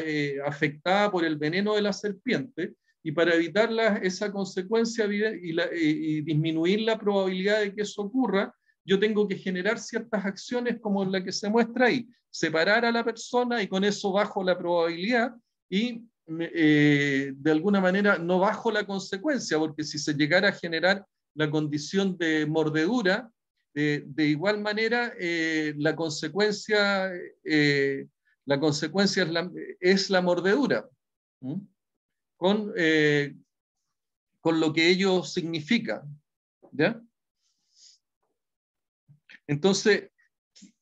afectada por el veneno de la serpiente, y para evitar esa consecuencia y disminuir la probabilidad de que eso ocurra, yo tengo que generar ciertas acciones como la que se muestra ahí, separar a la persona, y con eso bajo la probabilidad, y de alguna manera no bajo la consecuencia, porque si se llegara a generar la condición de mordedura, de igual manera la consecuencia es la mordedura, ¿m? con lo que ello significa, ¿ya? Entonces,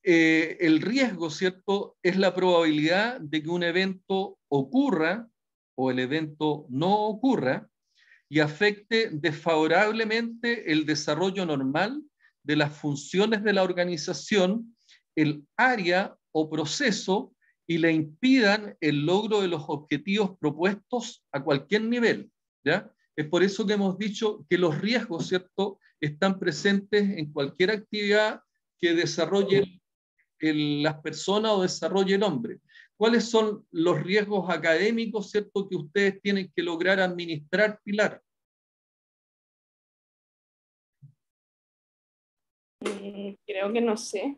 el riesgo, ¿cierto?, es la probabilidad de que un evento ocurra o el evento no ocurra y afecte desfavorablemente el desarrollo normal de las funciones de la organización, el área o proceso, y le impidan el logro de los objetivos propuestos a cualquier nivel, ¿ya? Es por eso que hemos dicho que los riesgos, ¿cierto?, están presentes en cualquier actividad que desarrolle las personas o desarrolle el hombre. ¿Cuáles son los riesgos académicos, ¿cierto?, que ustedes tienen que lograr administrar, Pilar? Creo que no sé.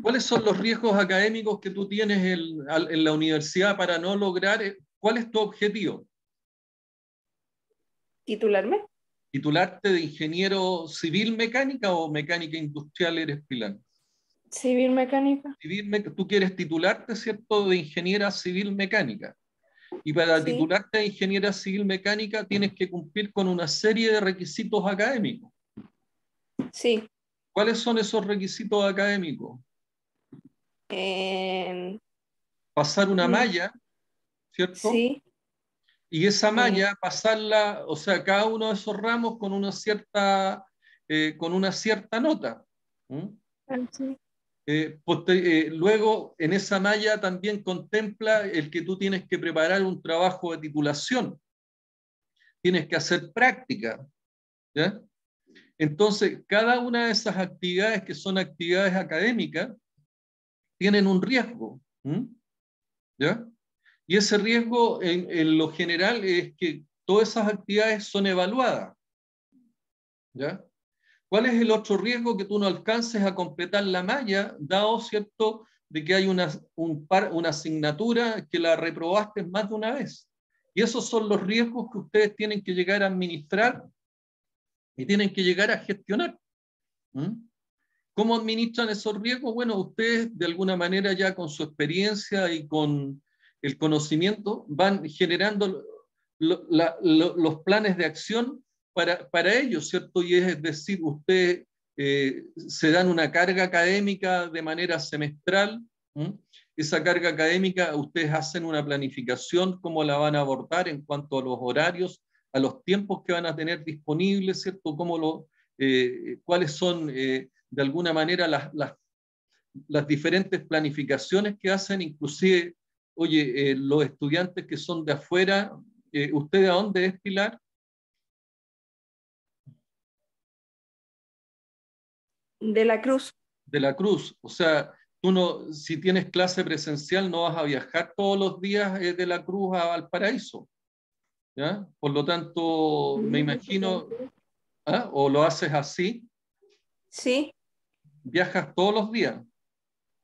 ¿Cuáles son los riesgos académicos que tú tienes en la universidad para no lograr? ¿Cuál es tu objetivo? ¿Titularme? ¿Titularte de ingeniero civil mecánica o mecánica industrial eres, Pilar? Civil mecánica. Tú quieres titularte, ¿cierto?, de ingeniera civil mecánica. Y para Sí. titularte de ingeniera civil mecánica tienes que cumplir con una serie de requisitos académicos. Sí. ¿Cuáles son esos requisitos académicos? Pasar una malla, ¿cierto? Sí. Y esa malla, pasarla, o sea, cada uno de esos ramos con una cierta nota. ¿Mm? Sí. Luego, en esa malla también contempla el que tú tienes que preparar un trabajo de titulación. Tienes que hacer práctica, ¿ya? Entonces, cada una de esas actividades que son actividades académicas tienen un riesgo, ¿ya? Y ese riesgo, en lo general, es que todas esas actividades son evaluadas, ¿ya? ¿Cuál es el otro riesgo? Que tú no alcances a completar la malla, dado, ¿cierto?, de que hay una asignatura que la reprobaste más de una vez. Y esos son los riesgos que ustedes tienen que llegar a administrar y tienen que llegar a gestionar. ¿Cómo administran esos riesgos? Bueno, ustedes de alguna manera ya con su experiencia y con el conocimiento van generando los planes de acción para ellos, ¿cierto? Y es decir, ustedes se dan una carga académica de manera semestral. Esa carga académica, ustedes hacen una planificación, cómo la van a abordar en cuanto a los horarios, a los tiempos que van a tener disponibles, ¿cierto? Cuáles son, de alguna manera, las diferentes planificaciones que hacen, inclusive, oye, los estudiantes que son de afuera, ¿usted de dónde es, Pilar? De la Cruz. De la Cruz. O sea, tú no, si tienes clase presencial, no vas a viajar todos los días de la Cruz a Valparaíso, ¿ya? Por lo tanto, me imagino, ¿ah? ¿O lo haces así? Sí. ¿Viajas todos los días?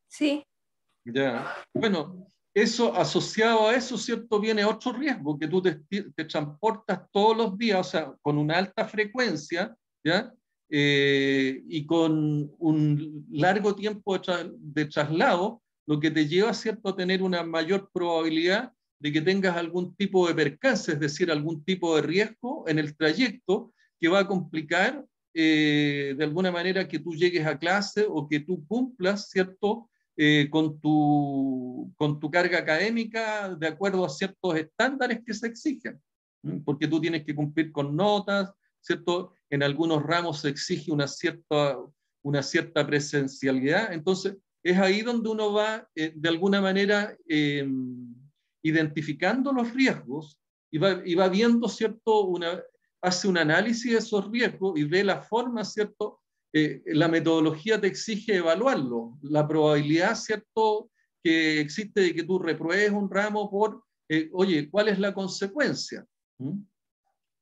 Sí. Ya. Bueno, eso, asociado a eso, ¿cierto? Viene otro riesgo, que tú te transportas todos los días, o sea, con una alta frecuencia, ¿ya? Y con un largo tiempo de traslado, lo que te lleva, ¿cierto?, a tener una mayor probabilidad de que tengas algún tipo de percance, es decir, algún tipo de riesgo en el trayecto que va a complicar de alguna manera que tú llegues a clase o que tú cumplas, ¿cierto?, con tu carga académica de acuerdo a ciertos estándares que se exigen, porque tú tienes que cumplir con notas, ¿cierto? En algunos ramos se exige una cierta presencialidad, entonces es ahí donde uno va de alguna manera identificando los riesgos y va viendo, ¿cierto? Hace un análisis de esos riesgos y ve la forma, ¿cierto? La metodología te exige evaluarlo, la probabilidad, ¿cierto?, que existe de que tú repruebes un ramo por, oye, ¿cuál es la consecuencia?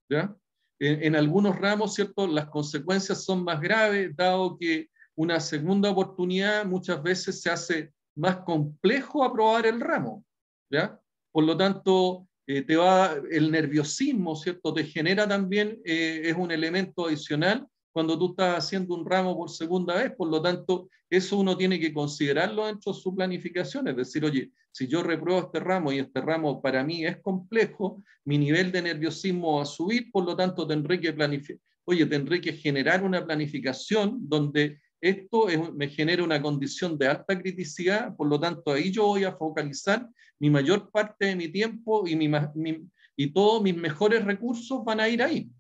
¿Ya? En algunos ramos, ¿cierto?, las consecuencias son más graves, dado que una segunda oportunidad muchas veces se hace más complejo aprobar el ramo, ¿ya? Por lo tanto, el nerviosismo, ¿cierto? Te genera también, es un elemento adicional cuando tú estás haciendo un ramo por segunda vez. Por lo tanto, eso uno tiene que considerarlo dentro de su planificación. Es decir, oye, si yo repruebo este ramo y este ramo para mí es complejo, mi nivel de nerviosismo va a subir, por lo tanto, tendré que generar una planificación donde esto me genera una condición de alta criticidad, por lo tanto, ahí yo voy a focalizar mi mayor parte de mi tiempo y todos mis mejores recursos van a ir ahí.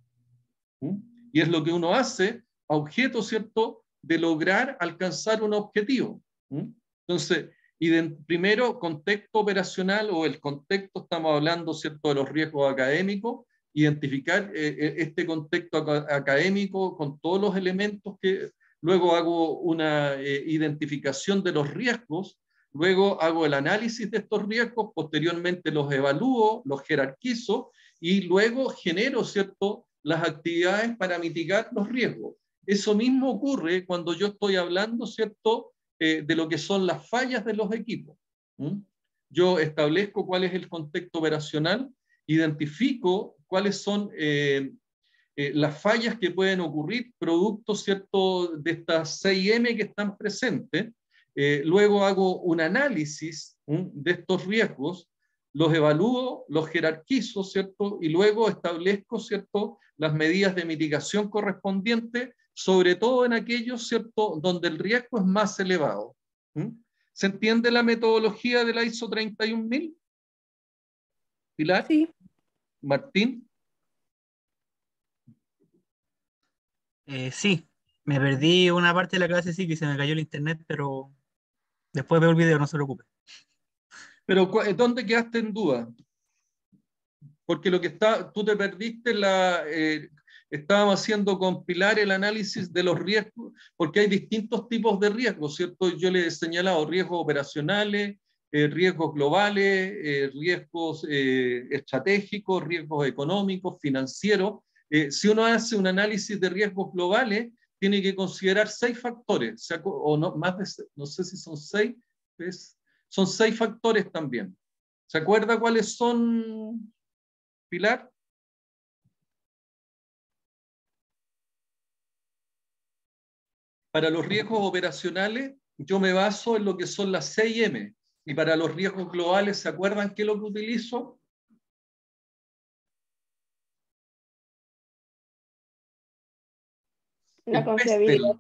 Y es lo que uno hace a objeto, ¿cierto?, de lograr alcanzar un objetivo. Entonces, primero, contexto operacional o el contexto, estamos hablando, ¿cierto?, de los riesgos académicos, identificar este contexto académico con todos los elementos que luego hago una identificación de los riesgos. Luego hago el análisis de estos riesgos, posteriormente los evalúo, los jerarquizo y luego genero, ¿cierto?, las actividades para mitigar los riesgos. Eso mismo ocurre cuando yo estoy hablando, ¿cierto?, de lo que son las fallas de los equipos. Yo establezco cuál es el contexto operacional, identifico cuáles son las fallas que pueden ocurrir, producto, ¿cierto?, de estas 6M que están presentes. Luego hago un análisis de estos riesgos, los evalúo, los jerarquizo, ¿cierto? Y luego establezco, ¿cierto?, las medidas de mitigación correspondientes, sobre todo en aquellos, ¿cierto?, donde el riesgo es más elevado. ¿Se entiende la metodología de la ISO 31000? Pilar. Sí. Martín. Sí, me perdí una parte de la clase, sí, que se me cayó el internet, pero después veo el video, no se preocupe. Pero ¿dónde quedaste en duda? Porque tú te perdiste estábamos haciendo compilar el análisis de los riesgos, porque hay distintos tipos de riesgos, ¿cierto? Yo le he señalado riesgos operacionales, riesgos globales, riesgos estratégicos, riesgos económicos, financieros. Si uno hace un análisis de riesgos globales, tiene que considerar 6 factores, o no, no sé si son 6, son 6 factores también. ¿Se acuerda cuáles son, Pilar? Para los riesgos operacionales, yo me baso en lo que son las 6M. Y para los riesgos globales, ¿se acuerdan qué es lo que utilizo? La confiabilidad.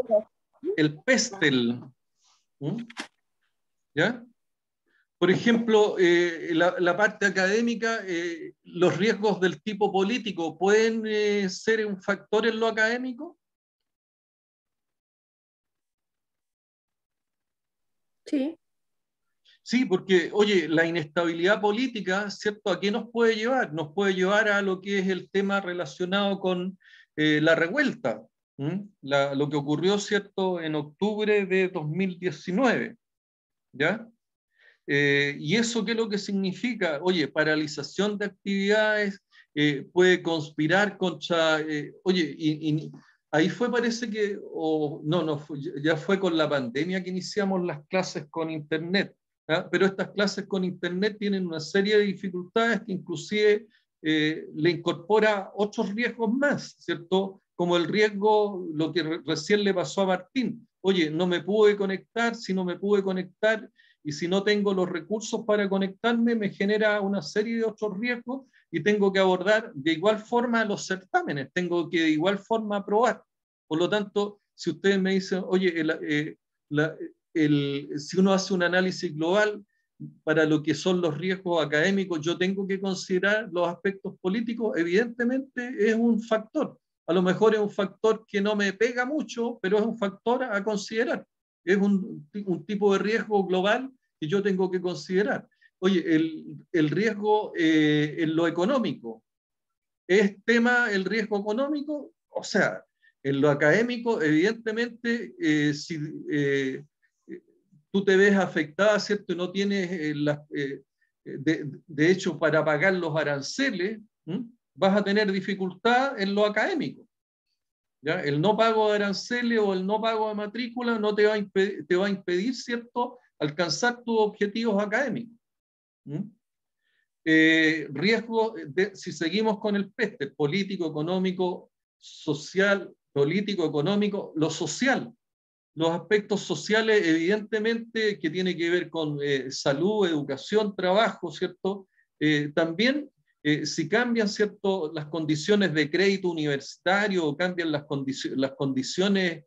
El PESTEL. ¿Ya? Por ejemplo, la parte académica, los riesgos del tipo político, ¿pueden ser un factor en lo académico? Sí. Sí, porque, oye, la inestabilidad política, ¿cierto? ¿A qué nos puede llevar? Nos puede llevar a lo que es el tema relacionado con la revuelta, lo que ocurrió, ¿cierto?, en octubre de 2019, ¿ya? ¿Y eso qué es lo que significa? Oye, paralización de actividades, puede conspirar contra, oye, ahí parece que, ya fue con la pandemia que iniciamos las clases con Internet, ¿ah? Pero estas clases con Internet tienen una serie de dificultades que inclusive le incorpora otros riesgos más, ¿cierto? Como el riesgo, lo que recién le pasó a Martín. Oye, no me pude conectar, si no me pude conectar, y si no tengo los recursos para conectarme, me genera una serie de otros riesgos y tengo que abordar de igual forma los certámenes, tengo que de igual forma aprobar. Por lo tanto, si ustedes me dicen, oye, si uno hace un análisis global para lo que son los riesgos académicos, yo tengo que considerar los aspectos políticos, evidentemente es un factor. A lo mejor es un factor que no me pega mucho, pero es un factor a considerar. Es un tipo de riesgo global que yo tengo que considerar. Oye, el riesgo en lo económico, ¿es tema el riesgo económico? O sea, en lo académico, evidentemente, si tú te ves afectada, ¿cierto? Y no tienes, de hecho, para pagar los aranceles, vas a tener dificultad en lo académico. ¿Ya? El no pago de aranceles o el no pago de matrícula no te va a impedir, ¿cierto?, alcanzar tus objetivos académicos. riesgo, si seguimos con el PESTEL, político, económico, social, político, económico, lo social. Los aspectos sociales, evidentemente, que tiene que ver con salud, educación, trabajo, ¿cierto? También, si cambian, ¿cierto?, las condiciones de crédito universitario, o cambian las condiciones,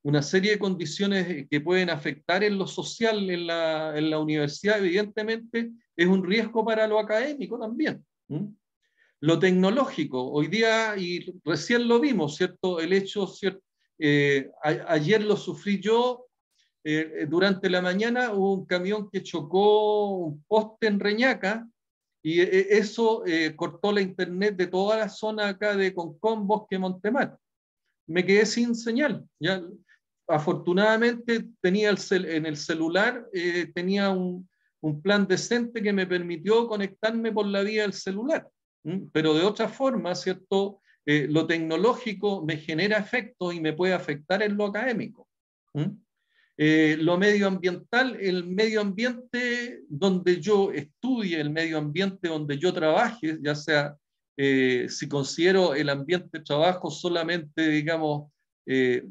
una serie de condiciones que pueden afectar en lo social en la universidad, evidentemente, es un riesgo para lo académico también. Lo tecnológico, hoy día, y recién lo vimos, ¿cierto?, el hecho, ¿cierto? Ayer lo sufrí yo, durante la mañana hubo un camión que chocó un poste en Reñaca, y eso cortó la internet de toda la zona acá de Concón, Bosque, Montemar. Me quedé sin señal. ¿Ya? Afortunadamente tenía en el celular, tenía un plan decente que me permitió conectarme por la vía del celular. Pero de otra forma, ¿cierto? Lo tecnológico me genera efectos y me puede afectar en lo académico. Lo medioambiental, el medio ambiente donde yo estudie, el medio ambiente donde yo trabaje, ya sea, si considero el ambiente de trabajo solamente, digamos, el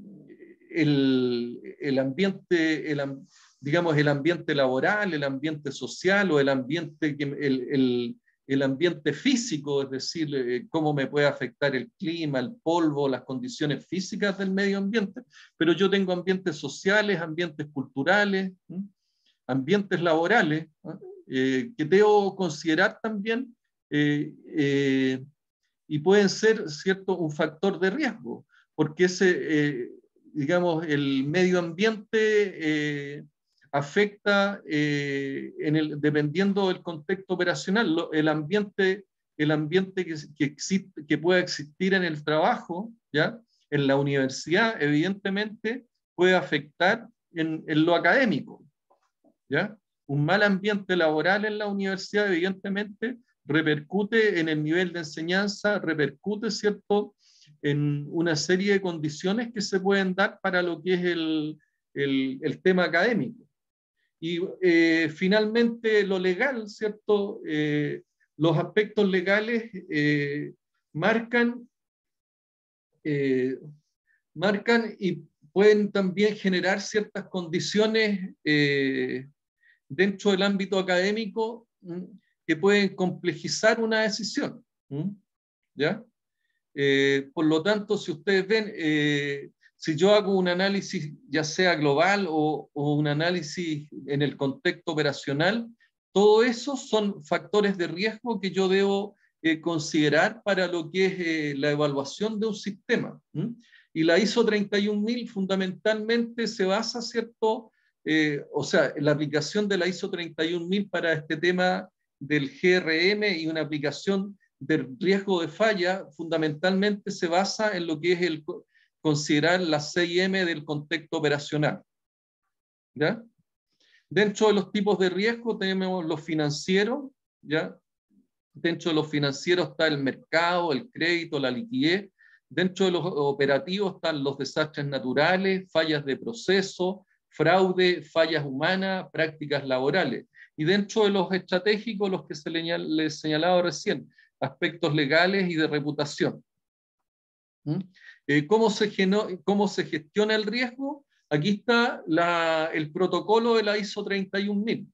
ambiente, digamos, el ambiente laboral, el ambiente social, o el ambiente, el ambiente físico, es decir, cómo me puede afectar el clima, el polvo, las condiciones físicas del medio ambiente, pero yo tengo ambientes sociales, ambientes culturales, ambientes laborales, que debo considerar también, y pueden ser, ¿cierto?, un factor de riesgo, porque digamos, el medio ambiente afecta, dependiendo del contexto operacional, el ambiente que pueda existir en el trabajo, ¿ya?, en la universidad, evidentemente, puede afectar en lo académico, ¿ya? Un mal ambiente laboral en la universidad, evidentemente, repercute en el nivel de enseñanza, repercute, ¿cierto?, en una serie de condiciones que se pueden dar para lo que es el tema académico. Y finalmente lo legal, ¿cierto? Los aspectos legales marcan y pueden también generar ciertas condiciones dentro del ámbito académico que pueden complejizar una decisión. ¿Ya? Por lo tanto, si ustedes ven, si yo hago un análisis ya sea global o un análisis en el contexto operacional, todo eso son factores de riesgo que yo debo considerar para lo que es la evaluación de un sistema. Y la ISO 31000 fundamentalmente se basa, ¿cierto? O sea, la aplicación de la ISO 31000 para este tema del GRM y una aplicación del riesgo de falla fundamentalmente se basa en lo que es considerar la CIM del contexto operacional. ¿Ya? Dentro de los tipos de riesgo tenemos los financieros, ¿ya? Dentro de los financieros está el mercado, el crédito, la liquidez. Dentro de los operativos están los desastres naturales, fallas de proceso, fraude, fallas humanas, prácticas laborales. Y dentro de los estratégicos, los que les señalaba recién, aspectos legales y de reputación. ¿Cómo se gestiona el riesgo? Aquí está el protocolo de la ISO 31000,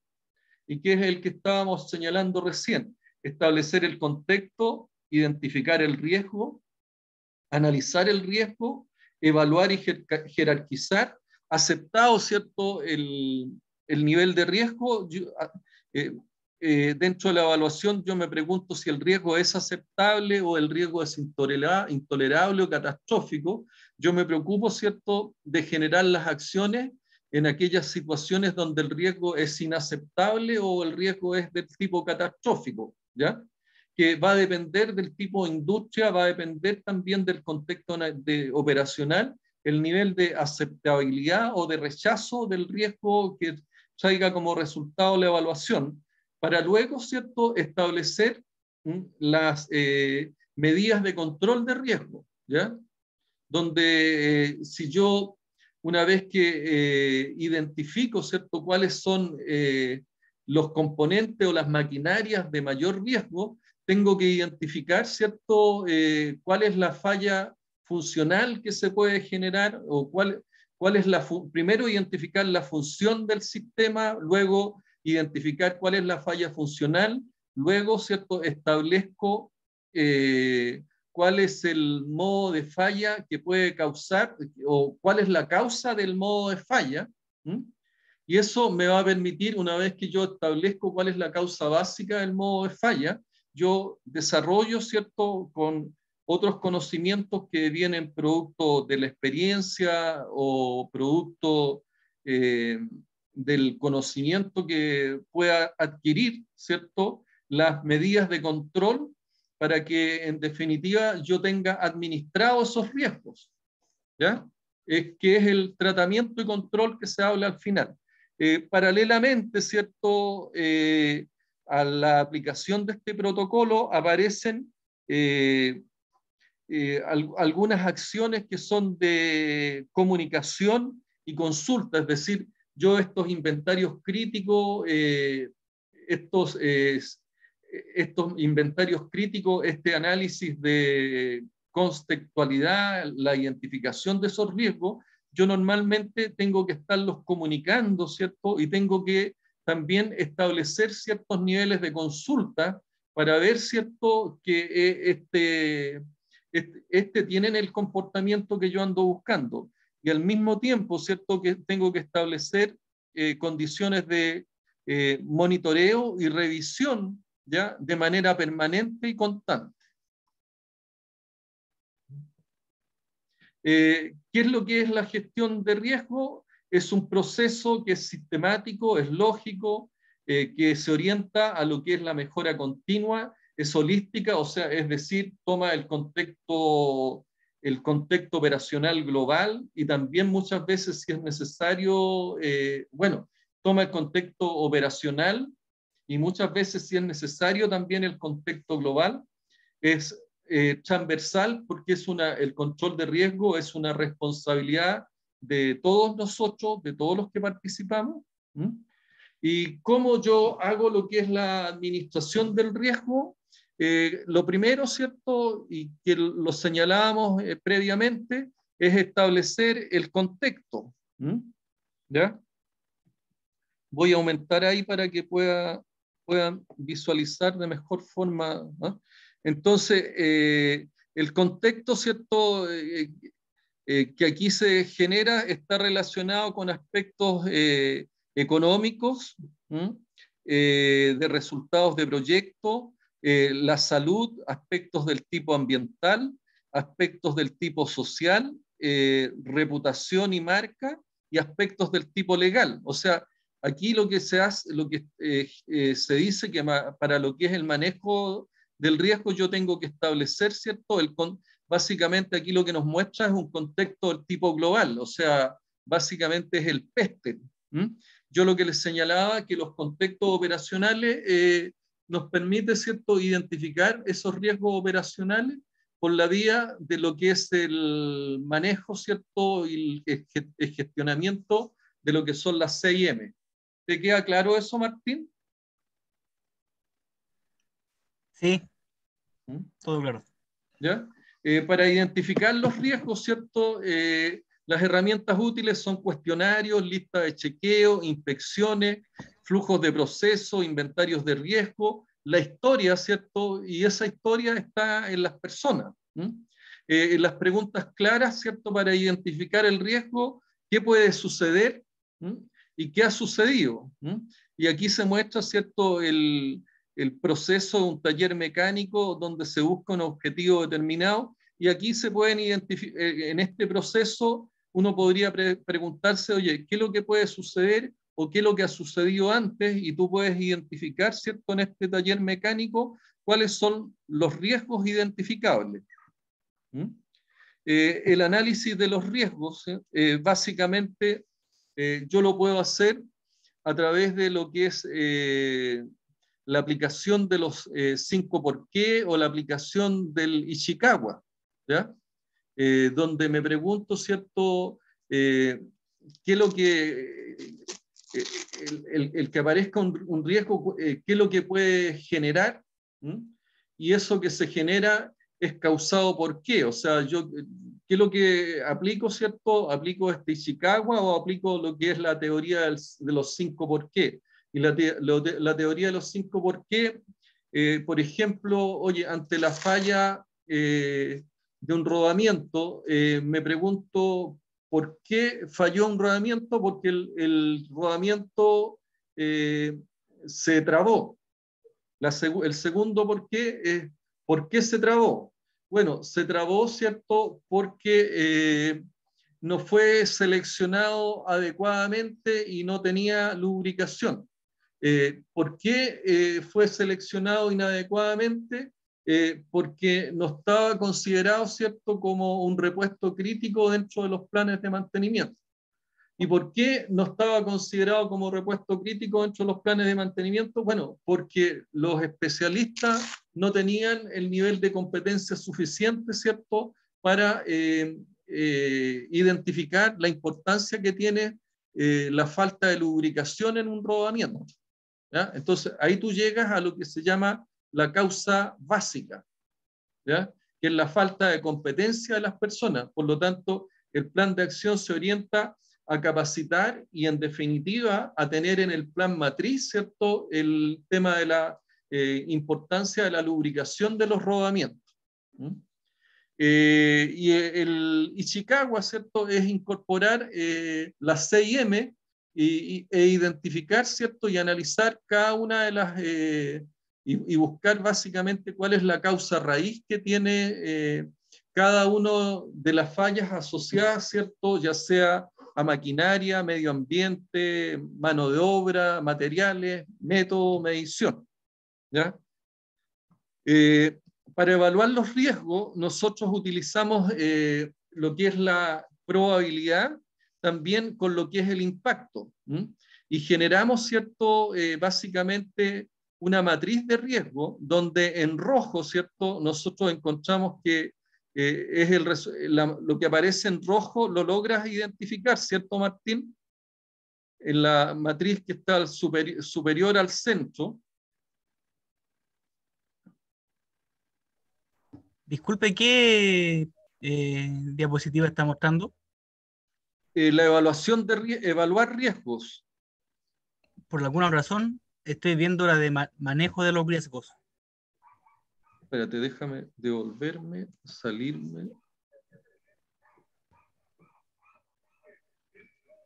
y que es el que estábamos señalando recién. Establecer el contexto, identificar el riesgo, analizar el riesgo, evaluar y jerarquizar, aceptado, ¿cierto?, el nivel de riesgo. Dentro de la evaluación yo me pregunto si el riesgo es aceptable o el riesgo es intolerable o catastrófico. Yo me preocupo, ¿cierto?, de generar las acciones en aquellas situaciones donde el riesgo es inaceptable o el riesgo es del tipo catastrófico, ¿ya? Que va a depender del tipo de industria, va a depender también del contexto operacional, el nivel de aceptabilidad o de rechazo del riesgo que traiga como resultado la evaluación, para luego, ¿cierto?, establecer las medidas de control de riesgo, ¿ya? Donde si yo, una vez que identifico, ¿cierto?, cuáles son los componentes o las maquinarias de mayor riesgo, tengo que identificar, ¿cierto?, cuál es la falla funcional que se puede generar, o cuál es primero identificar la función del sistema, luego identificar cuál es la falla funcional, luego, ¿cierto?, establezco cuál es el modo de falla que puede causar, o cuál es la causa del modo de falla. Y eso me va a permitir, una vez que yo establezco cuál es la causa básica del modo de falla, yo desarrollo, ¿cierto?, con otros conocimientos que vienen producto de la experiencia o producto del conocimiento que pueda adquirir, ¿cierto?, las medidas de control para que en definitiva yo tenga administrados esos riesgos, ¿ya? Que es el tratamiento y control que se habla al final. Paralelamente, ¿cierto?, a la aplicación de este protocolo aparecen algunas acciones que son de comunicación y consulta, es decir, yo estos inventarios críticos, estos inventarios críticos, este análisis de contextualidad, la identificación de esos riesgos, yo normalmente tengo que estarlos comunicando, ¿cierto? Y tengo que también establecer ciertos niveles de consulta para ver, ¿cierto?, que tienen el comportamiento que yo ando buscando. Y al mismo tiempo, ¿cierto?, que tengo que establecer condiciones de monitoreo y revisión, ¿ya?, de manera permanente y constante. ¿Qué es lo que es la gestión de riesgo? Es un proceso que es sistemático, es lógico, que se orienta a lo que es la mejora continua, es holística, o sea, es decir, toma el contexto operacional global y también muchas veces, si es necesario, toma el contexto operacional y muchas veces, si es necesario, también el contexto global. Es transversal porque el control de riesgo es una responsabilidad de todos nosotros, de todos los que participamos. Y cómo yo hago lo que es la administración del riesgo. Lo primero, ¿cierto?, y que lo señalábamos previamente, es establecer el contexto. ¿Ya? Voy a aumentar ahí para que puedan visualizar de mejor forma, ¿no? Entonces, el contexto, ¿cierto?, que aquí se genera está relacionado con aspectos económicos, de resultados de proyecto, la salud, aspectos del tipo ambiental, aspectos del tipo social, reputación y marca, y aspectos del tipo legal. O sea, aquí lo que se hace, lo que se dice que para lo que es el manejo del riesgo yo tengo que establecer, ¿cierto? Básicamente aquí lo que nos muestra es un contexto del tipo global, o sea, básicamente es el PESTEL. Yo lo que les señalaba que los contextos operacionales nos permite, ¿cierto?, identificar esos riesgos operacionales por la vía de lo que es el manejo, ¿cierto?, y el gestionamiento de lo que son las 6M. ¿Te queda claro eso, Martín? Sí, todo claro. ¿Ya? Para identificar los riesgos, ¿cierto? Las herramientas útiles son cuestionarios, listas de chequeo, inspecciones, flujos de proceso, inventarios de riesgo, la historia, ¿cierto? Y esa historia está en las personas. En las preguntas claras, ¿cierto? Para identificar el riesgo, qué puede suceder y qué ha sucedido. Y aquí se muestra, ¿cierto?, el proceso de un taller mecánico donde se busca un objetivo determinado, y aquí se pueden identificar, en este proceso uno podría preguntarse, oye, ¿qué es lo que puede suceder o qué es lo que ha sucedido antes? Y tú puedes identificar, ¿cierto?, en este taller mecánico cuáles son los riesgos identificables. El análisis de los riesgos, básicamente yo lo puedo hacer a través de lo que es la aplicación de los 5 por qué o la aplicación del Ishikawa, ¿ya? Donde me pregunto, ¿cierto?, qué es lo que el que aparezca un riesgo, qué es lo que puede generar, y eso que se genera es causado por qué. O sea, yo, ¿qué es lo que aplico, cierto? ¿Aplico Ishikawa o aplico lo que es la teoría de los 5 por qué? Y la teoría de los 5 por qué, por ejemplo, oye, ante la falla de un rodamiento, me pregunto, ¿por qué falló un rodamiento? Porque el rodamiento se trabó. El segundo por qué es, ¿por qué se trabó? Bueno, se trabó, ¿cierto? Porque no fue seleccionado adecuadamente y no tenía lubricación. ¿Por qué fue seleccionado inadecuadamente? Porque no estaba considerado, ¿cierto?, como un repuesto crítico dentro de los planes de mantenimiento. ¿Y por qué no estaba considerado como repuesto crítico dentro de los planes de mantenimiento? Bueno, porque los especialistas no tenían el nivel de competencia suficiente, ¿cierto?, para identificar la importancia que tiene la falta de lubricación en un rodamiento. ¿Ya? Entonces, ahí tú llegas a lo que se llama la causa básica, ¿ya? Que es la falta de competencia de las personas. Por lo tanto, el plan de acción se orienta a capacitar y, en definitiva, a tener en el plan matriz, ¿cierto?, el tema de la importancia de la lubricación de los rodamientos. Y el Ishikawa, ¿cierto?, es incorporar las 6M e identificar, ¿cierto?, y analizar cada una de las, y buscar básicamente cuál es la causa raíz que tiene cada una de las fallas asociadas, ¿cierto?, ya sea a maquinaria, medio ambiente, mano de obra, materiales, método, medición. ¿Ya? Para evaluar los riesgos, nosotros utilizamos lo que es la probabilidad también con lo que es el impacto. Y generamos, ¿cierto?, básicamente una matriz de riesgo donde en rojo, ¿cierto?, nosotros encontramos que es lo que aparece en rojo, lo logras identificar, ¿cierto, Martín? En la matriz que está superior al centro. Disculpe, ¿qué diapositiva está mostrando? La evaluación evaluar riesgos. Por alguna razón, estoy viendo la de manejo de los riesgos. Espérate, déjame devolverme, salirme.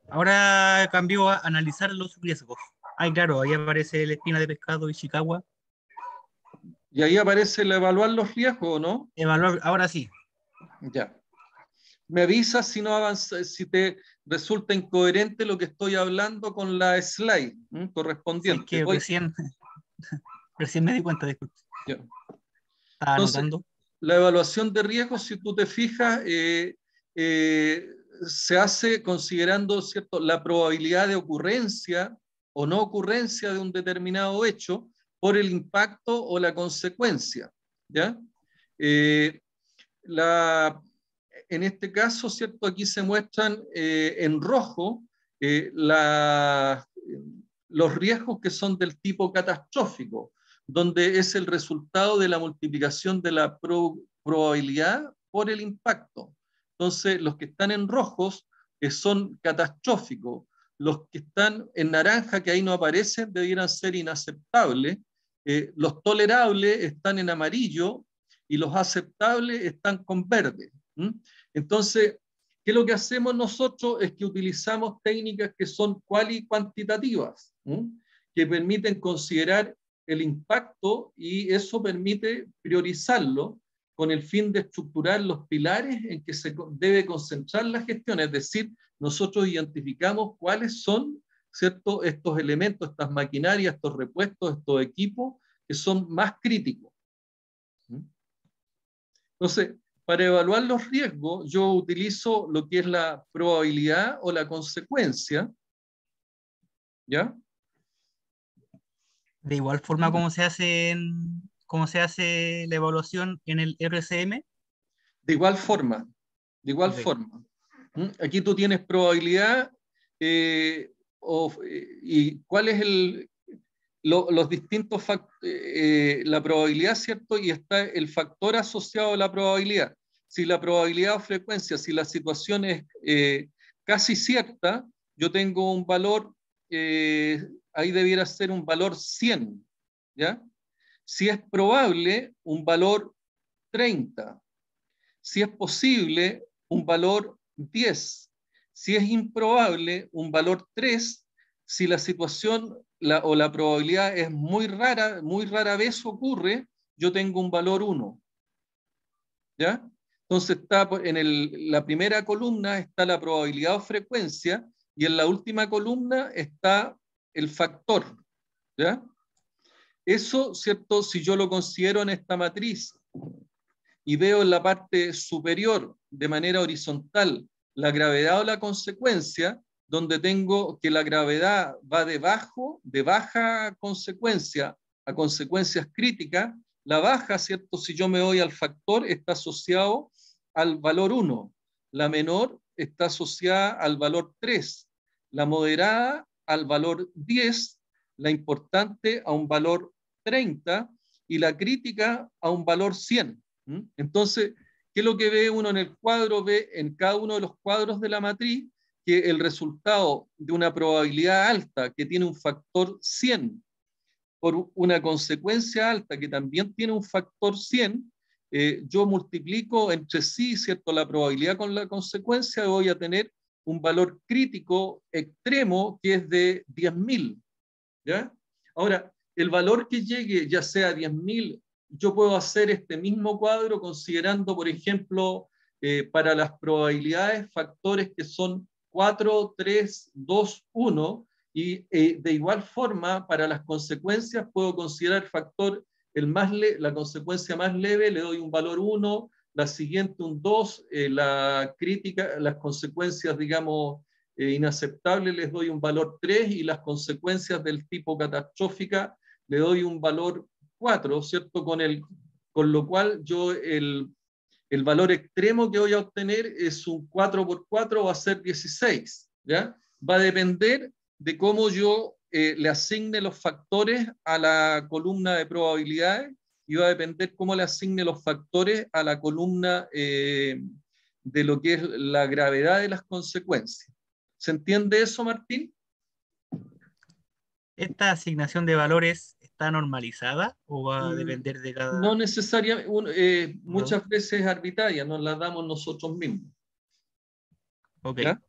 Ahora cambió a analizar los riesgos. Ay, claro, ahí aparece la espina de pescado y Ishikawa. Y ahí aparece el evaluar los riesgos, ¿no? Evaluar, ahora sí. Ya. Me avisas si no avanza, si te resulta incoherente lo que estoy hablando con la slide correspondiente. Sí, es que recién me di cuenta, disculpe. Ya. Estaba Entonces, anotando. la evaluación de riesgos, si tú te fijas, se hace considerando, ¿cierto?, la probabilidad de ocurrencia o no ocurrencia de un determinado hecho por el impacto o la consecuencia. ¿Ya? En este caso, ¿cierto?, aquí se muestran en rojo los riesgos que son del tipo catastrófico, donde es el resultado de la multiplicación de la probabilidad por el impacto. Entonces, los que están en rojos son catastróficos. Los que están en naranja, que ahí no aparecen, debieran ser inaceptables. Los tolerables están en amarillo y los aceptables están con verde. Entonces, ¿qué es lo que hacemos nosotros? Es que utilizamos técnicas que son cuantitativas, que permiten considerar el impacto y eso permite priorizarlo con el fin de estructurar los pilares en que se debe concentrar la gestión. Es decir, nosotros identificamos cuáles son, ¿cierto?, estos elementos, estas maquinarias, estos repuestos, estos equipos que son más críticos. Entonces, para evaluar los riesgos, yo utilizo lo que es la probabilidad o la consecuencia. ¿Ya? De igual forma, ¿cómo se hace la evaluación en el RCM? De igual forma. De igual Okay. forma. Aquí tú tienes probabilidad y cuál es los distintos la probabilidad, ¿cierto? Y está el factor asociado a la probabilidad. Si la probabilidad o frecuencia, si la situación es casi cierta, yo tengo un valor, ahí debiera ser un valor 100, ¿ya? Si es probable, un valor 30. Si es posible, un valor 10. Si es improbable, un valor 3. Si la situación o la probabilidad es muy rara vez ocurre, yo tengo un valor 1. ¿Ya? Entonces está en la primera columna está la probabilidad o frecuencia y en la última columna está el factor. ¿Ya? Eso, ¿cierto? Si yo lo considero en esta matriz y veo en la parte superior de manera horizontal la gravedad o la consecuencia, donde tengo que la gravedad va de baja consecuencia a consecuencias críticas, la baja, ¿cierto? Si yo me voy al factor, está asociado al valor 1, la menor está asociada al valor 3, la moderada al valor 10, la importante a un valor 30 y la crítica a un valor 100. Entonces, ¿qué es lo que ve uno en el cuadro? Ve en cada uno de los cuadros de la matriz que el resultado de una probabilidad alta que tiene un factor 100 por una consecuencia alta que también tiene un factor 100, yo multiplico entre sí, ¿cierto?, la probabilidad con la consecuencia, voy a tener un valor crítico extremo que es de 10.000. ¿Ya? Ahora, el valor que llegue, ya sea a 10.000, yo puedo hacer este mismo cuadro considerando, por ejemplo, para las probabilidades, factores que son 4, 3, 2, 1, y de igual forma, para las consecuencias, puedo considerar factor, la consecuencia más leve, le doy un valor 1, la siguiente un 2, la crítica, las consecuencias, digamos, inaceptable les doy un valor 3 y las consecuencias del tipo catastrófica le doy un valor 4, ¿cierto? Con lo cual yo el valor extremo que voy a obtener es un 4 por 4, va a ser 16, ¿ya? Va a depender de cómo yo le asigne los factores a la columna de probabilidades y va a depender cómo le asigne los factores a la columna de lo que es la gravedad de las consecuencias. ¿Se entiende eso, Martín? ¿Esta asignación de valores está normalizada o va a depender de No cada... necesariamente, muchas veces arbitraria, nos la damos nosotros mismos. Ok. ¿Ya?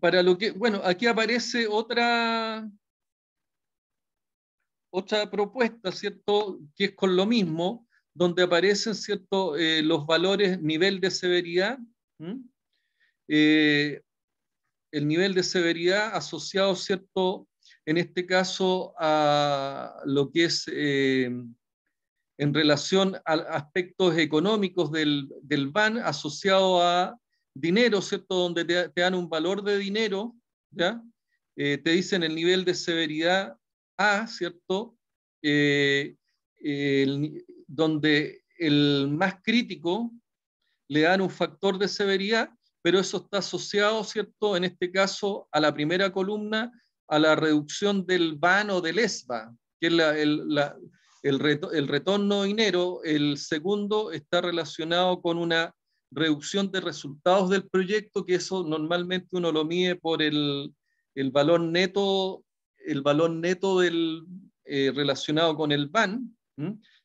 Para lo que, bueno, aquí aparece otra propuesta, ¿cierto? Que es con lo mismo, donde aparecen, ¿cierto? Los valores, nivel de severidad, el nivel de severidad asociado, ¿cierto? En este caso a lo que es en relación a aspectos económicos del BAN asociado a dinero, ¿cierto? Donde te dan un valor de dinero, ¿ya? Te dicen el nivel de severidad A, ¿cierto? Donde el más crítico le dan un factor de severidad, pero eso está asociado, ¿cierto? En este caso, a la primera columna, a la reducción del BAN o del ESBA, que es el retorno de dinero. El segundo está relacionado con una reducción de resultados del proyecto, que eso normalmente uno lo mide por el valor neto del, relacionado con el BAN.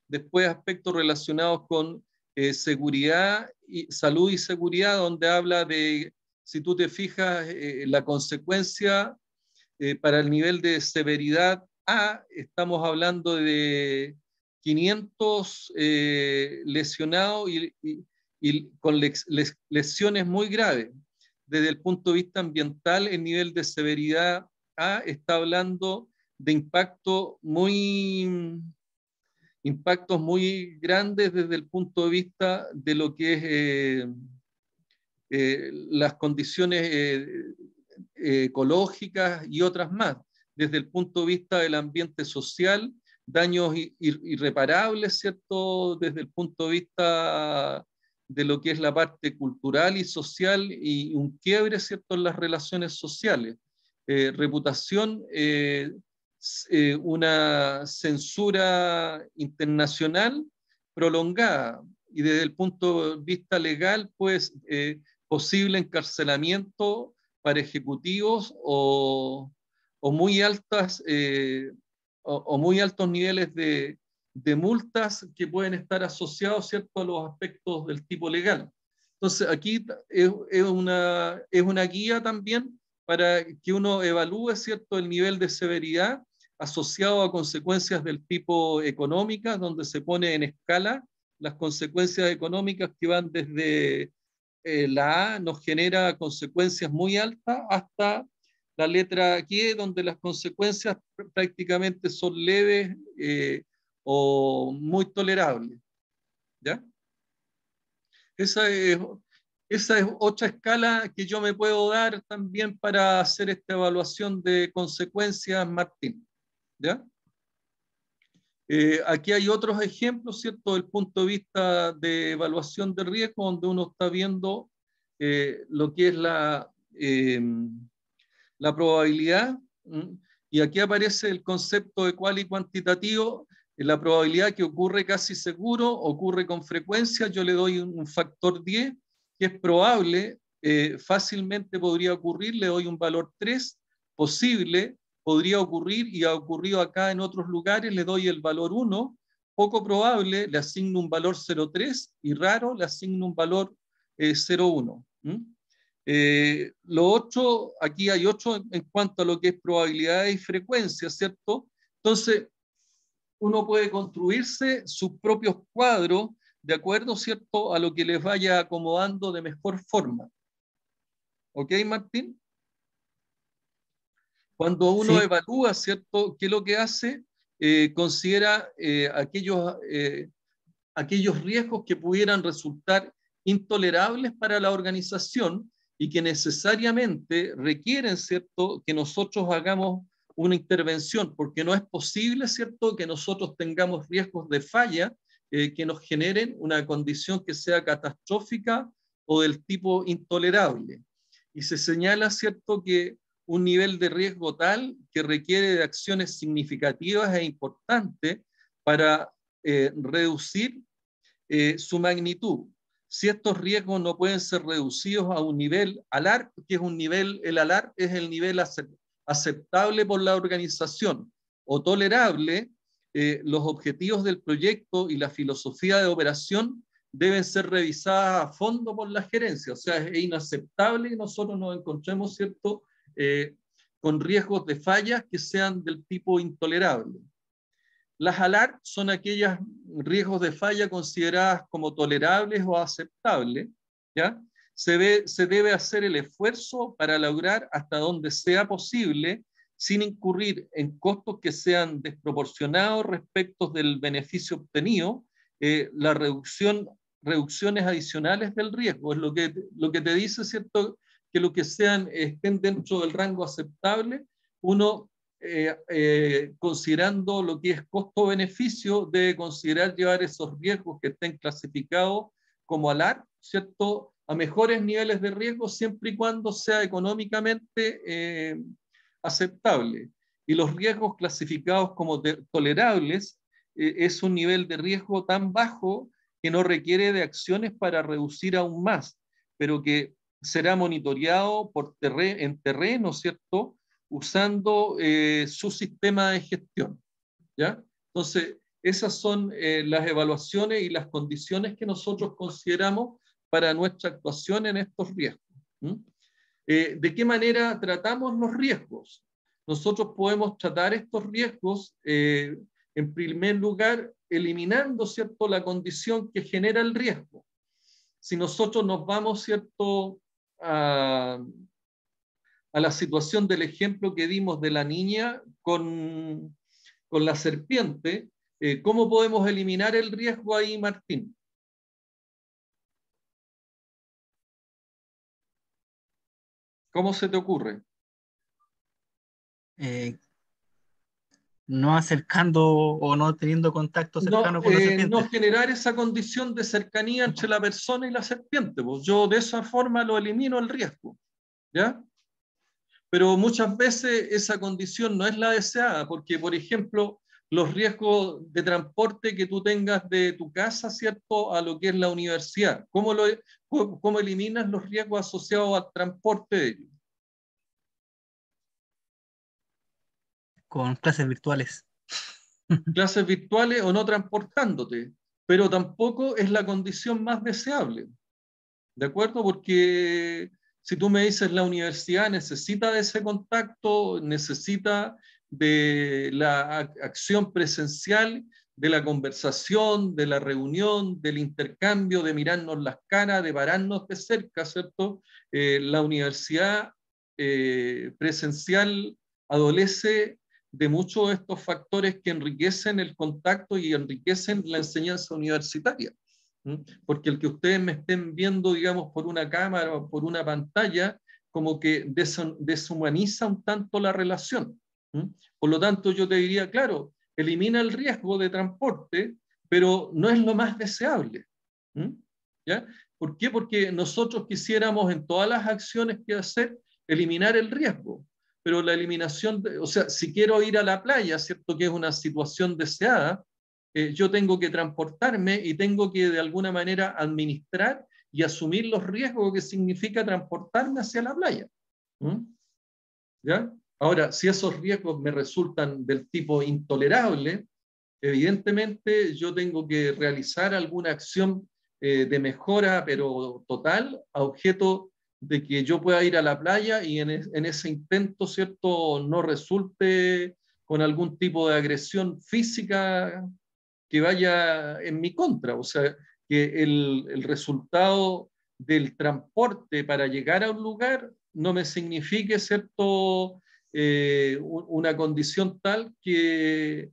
Después aspectos relacionados con seguridad y salud y seguridad, donde habla de, si tú te fijas, la consecuencia para el nivel de severidad A, estamos hablando de 500 lesionados y con lesiones muy graves. Desde el punto de vista ambiental, el nivel de severidad A está hablando de impactos muy grandes desde el punto de vista de lo que es las condiciones ecológicas y otras más. Desde el punto de vista del ambiente social, daños irreparables, ¿cierto? Desde el punto de vista de lo que es la parte cultural y social y un quiebre, ¿cierto?, en las relaciones sociales. Reputación, una censura internacional prolongada y desde el punto de vista legal, pues posible encarcelamiento para ejecutivos o muy altas o muy altos niveles de multas que pueden estar asociados, ¿cierto?, a los aspectos del tipo legal. Entonces, aquí es una guía también para que uno evalúe, ¿cierto?, el nivel de severidad asociado a consecuencias del tipo económicas, donde se pone en escala las consecuencias económicas que van desde la A, nos genera consecuencias muy altas, hasta la letra G, donde las consecuencias prácticamente son leves o muy tolerables. ¿Ya? Esa es, esa es otra escala que yo me puedo dar también para hacer esta evaluación de consecuencias, Martín. ¿Ya? Aquí hay otros ejemplos, ¿cierto?, del punto de vista de evaluación de riesgo, donde uno está viendo lo que es la probabilidad, y aquí aparece el concepto de cual y cuantitativo, la probabilidad que ocurre casi seguro, ocurre con frecuencia, yo le doy un factor 10, que es probable, fácilmente podría ocurrir, le doy un valor 3, posible, podría ocurrir y ha ocurrido acá en otros lugares, le doy el valor 1, poco probable, le asigno un valor 0,3 y raro, le asigno un valor 0,1. Lo otro, aquí hay 8 en cuanto a lo que es probabilidad y frecuencia, ¿cierto? Entonces, uno puede construirse sus propios cuadros de acuerdo, ¿cierto?, a lo que les vaya acomodando de mejor forma. ¿Ok, Martín? Cuando uno evalúa, ¿cierto?, qué es lo que hace, considera aquellos riesgos que pudieran resultar intolerables para la organización y que necesariamente requieren, ¿cierto?, que nosotros hagamos una intervención, porque no es posible, ¿cierto?, que nosotros tengamos riesgos de falla que nos generen una condición que sea catastrófica o del tipo intolerable. Y se señala, ¿cierto?, que un nivel de riesgo tal que requiere de acciones significativas e importantes para reducir su magnitud. Si estos riesgos no pueden ser reducidos a un nivel ALAR, que es un nivel, el ALAR es el nivel aceptable por la organización o tolerable, los objetivos del proyecto y la filosofía de operación deben ser revisadas a fondo por la gerencia. O sea, es inaceptable que nosotros nos encontremos, ¿cierto?, con riesgos de fallas que sean del tipo intolerable. Las ALAR son aquellos riesgos de falla consideradas como tolerables o aceptables, ¿ya? Se debe hacer el esfuerzo para lograr hasta donde sea posible, sin incurrir en costos que sean desproporcionados respecto del beneficio obtenido, las reducciones adicionales del riesgo. Es lo que te dice, ¿cierto?, que lo que estén dentro del rango aceptable, uno considerando lo que es costo-beneficio, debe considerar llevar esos riesgos que estén clasificados como ALAR, ¿cierto?, a mejores niveles de riesgo siempre y cuando sea económicamente aceptable. Y los riesgos clasificados como tolerables es un nivel de riesgo tan bajo que no requiere de acciones para reducir aún más, pero que será monitoreado en terreno, ¿cierto?, usando su sistema de gestión. ¿Ya? Entonces, esas son las evaluaciones y las condiciones que nosotros consideramos para nuestra actuación en estos riesgos. ¿De qué manera tratamos los riesgos? Nosotros podemos tratar estos riesgos, en primer lugar, eliminando, ¿cierto?, la condición que genera el riesgo. Si nosotros nos vamos, ¿cierto?, a la situación del ejemplo que dimos de la niña con la serpiente, ¿cómo podemos eliminar el riesgo ahí, Martín? ¿Cómo se te ocurre? no acercando o no teniendo contacto cercano con la serpiente. No generar esa condición de cercanía entre la persona y la serpiente. Pues yo de esa forma lo elimino el riesgo, ¿ya? Pero muchas veces esa condición no es la deseada, porque, por ejemplo, los riesgos de transporte que tú tengas de tu casa, ¿cierto?, a lo que es la universidad. ¿Cómo eliminas los riesgos asociados al transporte de ellos? Con clases virtuales. Clases virtuales o no transportándote, pero tampoco es la condición más deseable, ¿de acuerdo? Porque si tú me dices la universidad necesita de ese contacto, necesita de la acción presencial, de la conversación, de la reunión, del intercambio, de mirarnos las caras, de pararnos de cerca, ¿cierto? La universidad presencial adolece de muchos de estos factores que enriquecen el contacto y enriquecen la enseñanza universitaria. Porque el que ustedes me estén viendo, digamos, por una cámara o por una pantalla, como que deshumaniza un tanto la relación. Por lo tanto, yo te diría, claro, elimina el riesgo de transporte, pero no es lo más deseable. ¿Ya? ¿Por qué? Porque nosotros quisiéramos en todas las acciones que hacer eliminar el riesgo, pero la eliminación, o sea, si quiero ir a la playa, ¿cierto? Que es una situación deseada, yo tengo que transportarme y tengo que de alguna manera administrar y asumir los riesgos que significa transportarme hacia la playa. ¿Ya? Ahora, si esos riesgos me resultan del tipo intolerable, evidentemente yo tengo que realizar alguna acción de mejora, pero total, a objeto de que yo pueda ir a la playa y en ese intento, ¿cierto?, no resulte con algún tipo de agresión física que vaya en mi contra. O sea, que el resultado del transporte para llegar a un lugar no me signifique, ¿cierto?, una condición tal que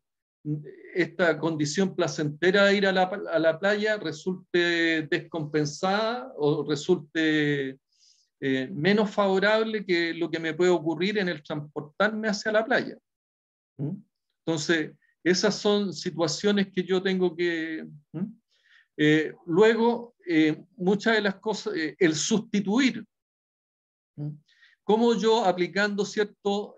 esta condición placentera de ir a la playa resulte descompensada o resulte menos favorable que lo que me puede ocurrir en el transportarme hacia la playa. Entonces, esas son situaciones que yo tengo que... luego, muchas de las cosas, el sustituir. ¿Cómo yo aplicando, cierto,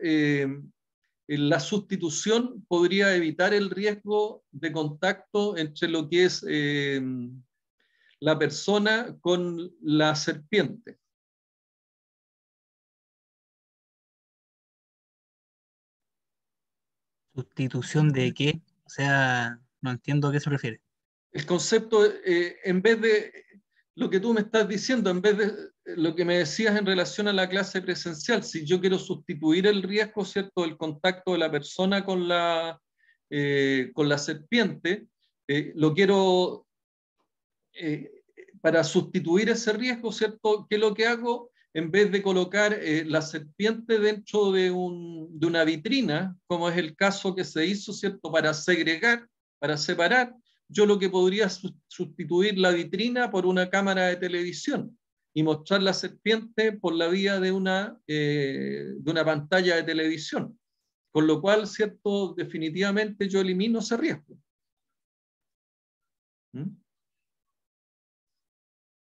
la sustitución podría evitar el riesgo de contacto entre lo que es la persona con la serpiente? ¿Sustitución de qué? O sea, no entiendo a qué se refiere. El concepto, en vez de lo que tú me estás diciendo, en vez de lo que me decías en relación a la clase presencial, si yo quiero sustituir el riesgo, ¿cierto?, del contacto de la persona con la serpiente, lo quiero, para sustituir ese riesgo, ¿cierto?, ¿qué es lo que hago? En vez de colocar la serpiente dentro de una vitrina, como es el caso que se hizo, ¿cierto?, para segregar, para separar, yo lo que podría sustituir la vitrina por una cámara de televisión y mostrar la serpiente por la vía de una pantalla de televisión. Con lo cual, ¿cierto?, definitivamente yo elimino ese riesgo.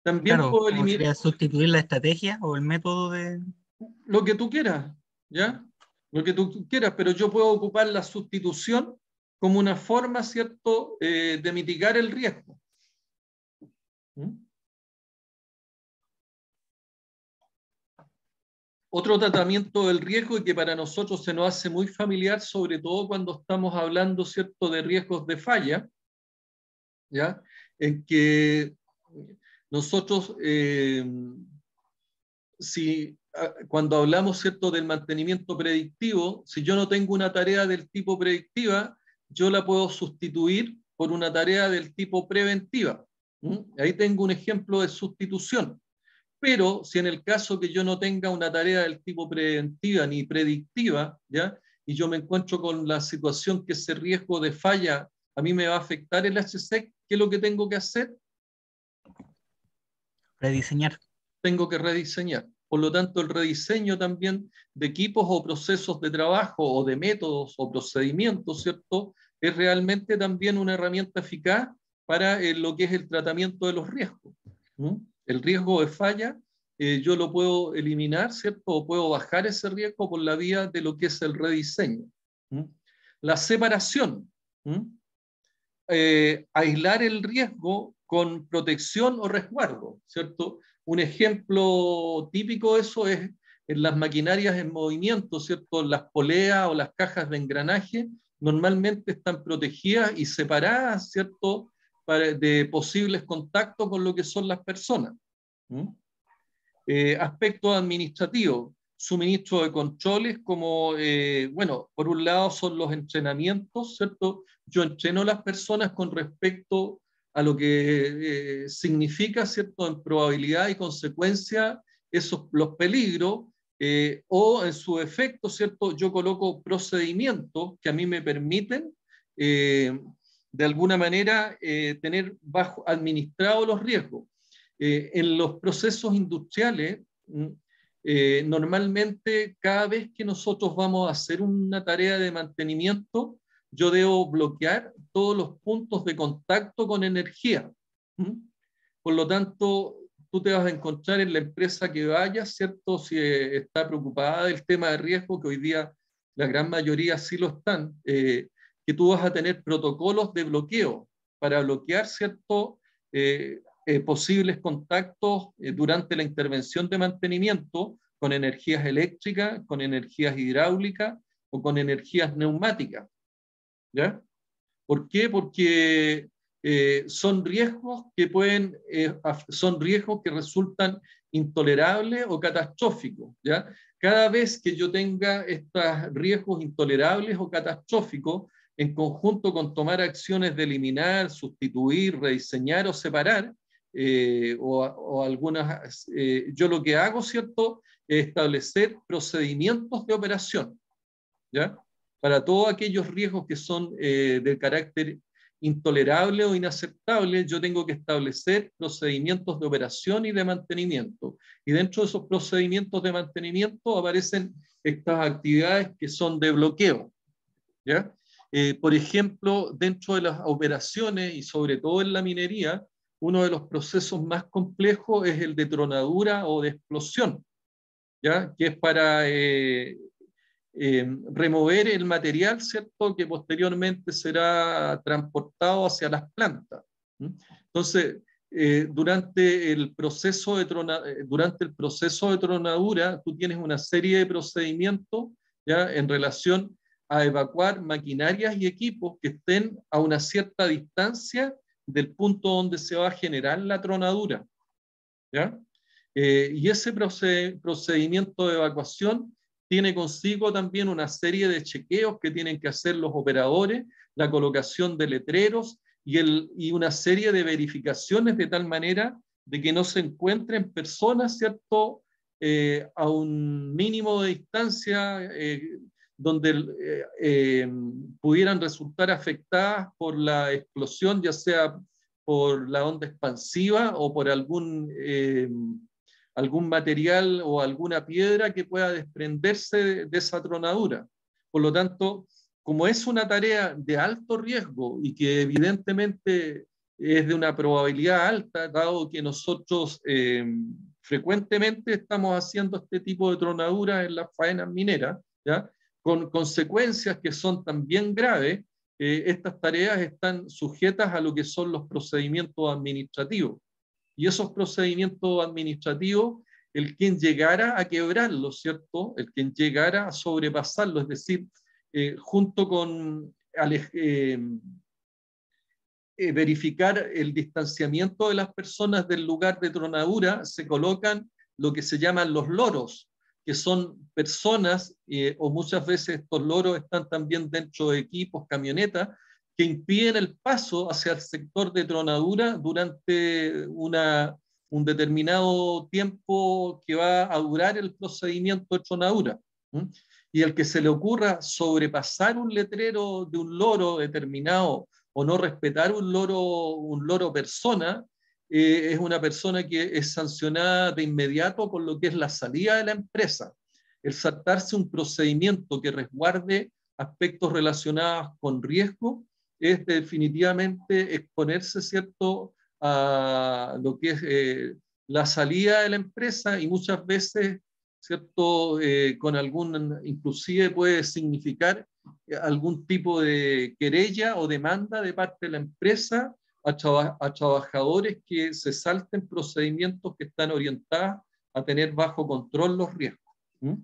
También Claro, puedo ¿cómo eliminar sería sustituir la estrategia o el método de... lo que tú quieras, ¿ya? Lo que tú quieras, pero yo puedo ocupar la sustitución como una forma, ¿cierto?, de mitigar el riesgo. Otro tratamiento del riesgo y que para nosotros se nos hace muy familiar, sobre todo cuando estamos hablando, ¿cierto?, de riesgos de falla, ¿ya? En que nosotros, cuando hablamos, ¿cierto?, del mantenimiento predictivo, si yo no tengo una tarea del tipo predictiva, yo la puedo sustituir por una tarea del tipo preventiva. Ahí tengo un ejemplo de sustitución. Pero si en el caso que yo no tenga una tarea del tipo preventiva ni predictiva, ¿ya?, y yo me encuentro con la situación que ese riesgo de falla a mí me va a afectar el HSEC, ¿qué es lo que tengo que hacer? Rediseñar. Tengo que rediseñar. Por lo tanto, el rediseño también de equipos o procesos de trabajo o de métodos o procedimientos, ¿cierto? Es realmente también una herramienta eficaz para lo que es el tratamiento de los riesgos. El riesgo de falla, yo lo puedo eliminar, ¿cierto? O puedo bajar ese riesgo por la vía de lo que es el rediseño. La separación. Aislar el riesgo con protección o resguardo, ¿cierto? Un ejemplo típico de eso es en las maquinarias en movimiento, ¿cierto? Las poleas o las cajas de engranaje normalmente están protegidas y separadas, ¿cierto? De posibles contactos con lo que son las personas. Aspectos administrativos, suministro de controles como, bueno, por un lado son los entrenamientos, ¿cierto? Yo entreno a las personas con respecto a lo que significa, ¿cierto? En probabilidad y consecuencia los peligros, o en su efecto, ¿cierto? Yo coloco procedimientos que a mí me permiten de alguna manera tener administrados los riesgos. En los procesos industriales, normalmente cada vez que nosotros vamos a hacer una tarea de mantenimiento, yo debo bloquear todos los puntos de contacto con energía. Por lo tanto, tú te vas a encontrar en la empresa que vayas, ¿cierto? Si está preocupada del tema de riesgo, que hoy día la gran mayoría sí lo están, que tú vas a tener protocolos de bloqueo para bloquear, ¿cierto? Posibles contactos durante la intervención de mantenimiento con energías eléctricas, con energías hidráulicas o con energías neumáticas. ¿Ya? ¿Por qué? Porque son riesgos que son riesgos que resultan intolerables o catastróficos. ¿Ya? Cada vez que yo tenga estos riesgos intolerables o catastróficos, en conjunto con tomar acciones de eliminar, sustituir, rediseñar o separar, o algunas, yo lo que hago, ¿cierto?, es establecer procedimientos de operación, ¿ya? Para todos aquellos riesgos que son de carácter intolerable o inaceptable, yo tengo que establecer procedimientos de operación y de mantenimiento. Y dentro de esos procedimientos de mantenimiento aparecen estas actividades que son de bloqueo, ¿ya? Por ejemplo, dentro de las operaciones y sobre todo en la minería, uno de los procesos más complejos es el de tronadura o de explosión, ¿ya? Que es para remover el material, ¿cierto?, que posteriormente será transportado hacia las plantas. Entonces, durante el proceso de tronadura, tú tienes una serie de procedimientos, ¿ya?, en relación a evacuar maquinarias y equipos que estén a una cierta distancia del punto donde se va a generar la tronadura, ¿ya? Y ese procedimiento de evacuación tiene consigo también una serie de chequeos que tienen que hacer los operadores, la colocación de letreros y una serie de verificaciones de tal manera de que no se encuentren personas, ¿cierto?, a un mínimo de distancia donde pudieran resultar afectadas por la explosión, ya sea por la onda expansiva o por algún material o alguna piedra que pueda desprenderse de esa tronadura. Por lo tanto, como es una tarea de alto riesgo y que evidentemente es de una probabilidad alta, dado que nosotros frecuentemente estamos haciendo este tipo de tronaduras en las faenas mineras, ¿ya?, con consecuencias que son también graves, estas tareas están sujetas a lo que son los procedimientos administrativos. Y esos procedimientos administrativos, el quien llegara a quebrarlos, ¿cierto?, el quien llegara a sobrepasarlos, es decir, junto con verificar el distanciamiento de las personas del lugar de tronadura, se colocan lo que se llaman los loros, que son personas, o muchas veces estos loros están también dentro de equipos, camionetas, que impiden el paso hacia el sector de tronadura durante un determinado tiempo que va a durar el procedimiento de tronadura. Y al que se le ocurra sobrepasar un letrero de un loro determinado o no respetar un loro persona, es una persona que es sancionada de inmediato con lo que es la salida de la empresa. El saltarse un procedimiento que resguarde aspectos relacionados con riesgo es definitivamente exponerse, ¿cierto?, a lo que es la salida de la empresa, y muchas veces, ¿cierto?, con algún, inclusive puede significar algún tipo de querella o demanda de parte de la empresa a trabajadores que se salten procedimientos que están orientados a tener bajo control los riesgos. ¿Mm?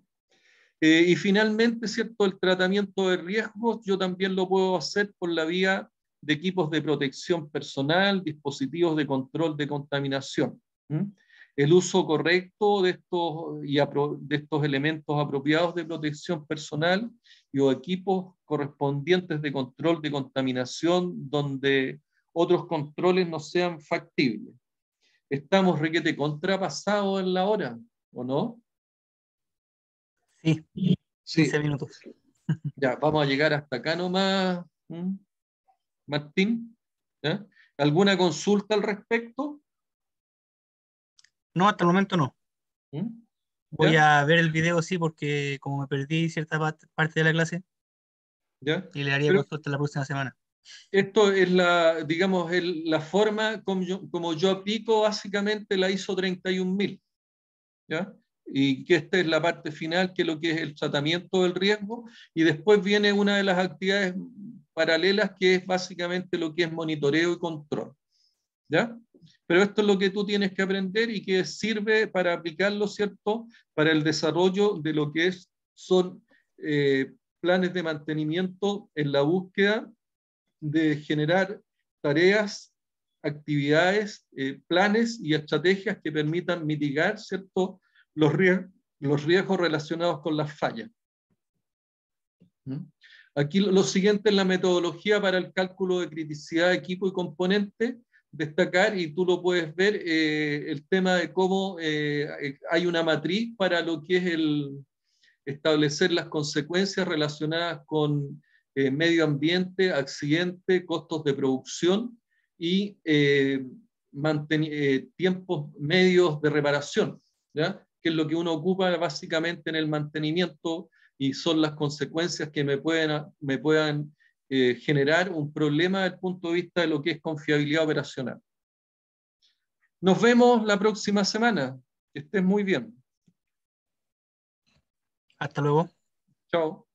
Y finalmente, ¿cierto?, el tratamiento de riesgos yo también lo puedo hacer por la vía de equipos de protección personal, dispositivos de control de contaminación. ¿Mm? El uso correcto de estos elementos apropiados de protección personal y o equipos correspondientes de control de contaminación donde otros controles no sean factibles. Estamos requete contrapasados en la hora, ¿o no? Sí, Sí. 15 minutos. Ya, vamos a llegar hasta acá nomás, Martín. ¿Ya? ¿Alguna consulta al respecto? No, hasta el momento no. ¿Mm? Voy ¿Ya? a ver el video, sí, porque como me perdí cierta parte de la clase, ¿Ya? y le haría Pero consulta la próxima semana. esto es la, digamos, la forma como yo aplico básicamente la ISO 31000, ¿ya? Y que esta es la parte final, que es lo que es el tratamiento del riesgo, y después viene una de las actividades paralelas, que es básicamente lo que es monitoreo y control, ¿ya? Pero esto es lo que tú tienes que aprender y que sirve para aplicarlo, ¿cierto?, para el desarrollo de lo que son planes de mantenimiento en la búsqueda de generar tareas, actividades, planes y estrategias que permitan mitigar, ¿cierto?, los riesgos relacionados con las fallas. ¿Mm? Aquí lo siguiente es la metodología para el cálculo de criticidad de equipo y componente. Destacar, y tú lo puedes ver, el tema de cómo hay una matriz para lo que es el establecer las consecuencias relacionadas con medio ambiente, accidente, costos de producción y tiempos medios de reparación, ¿ya? Que es lo que uno ocupa básicamente en el mantenimiento, y son las consecuencias que me puedan generar un problema desde el punto de vista de lo que es confiabilidad operacional. Nos vemos la próxima semana. Que estés muy bien. Hasta luego. Chao.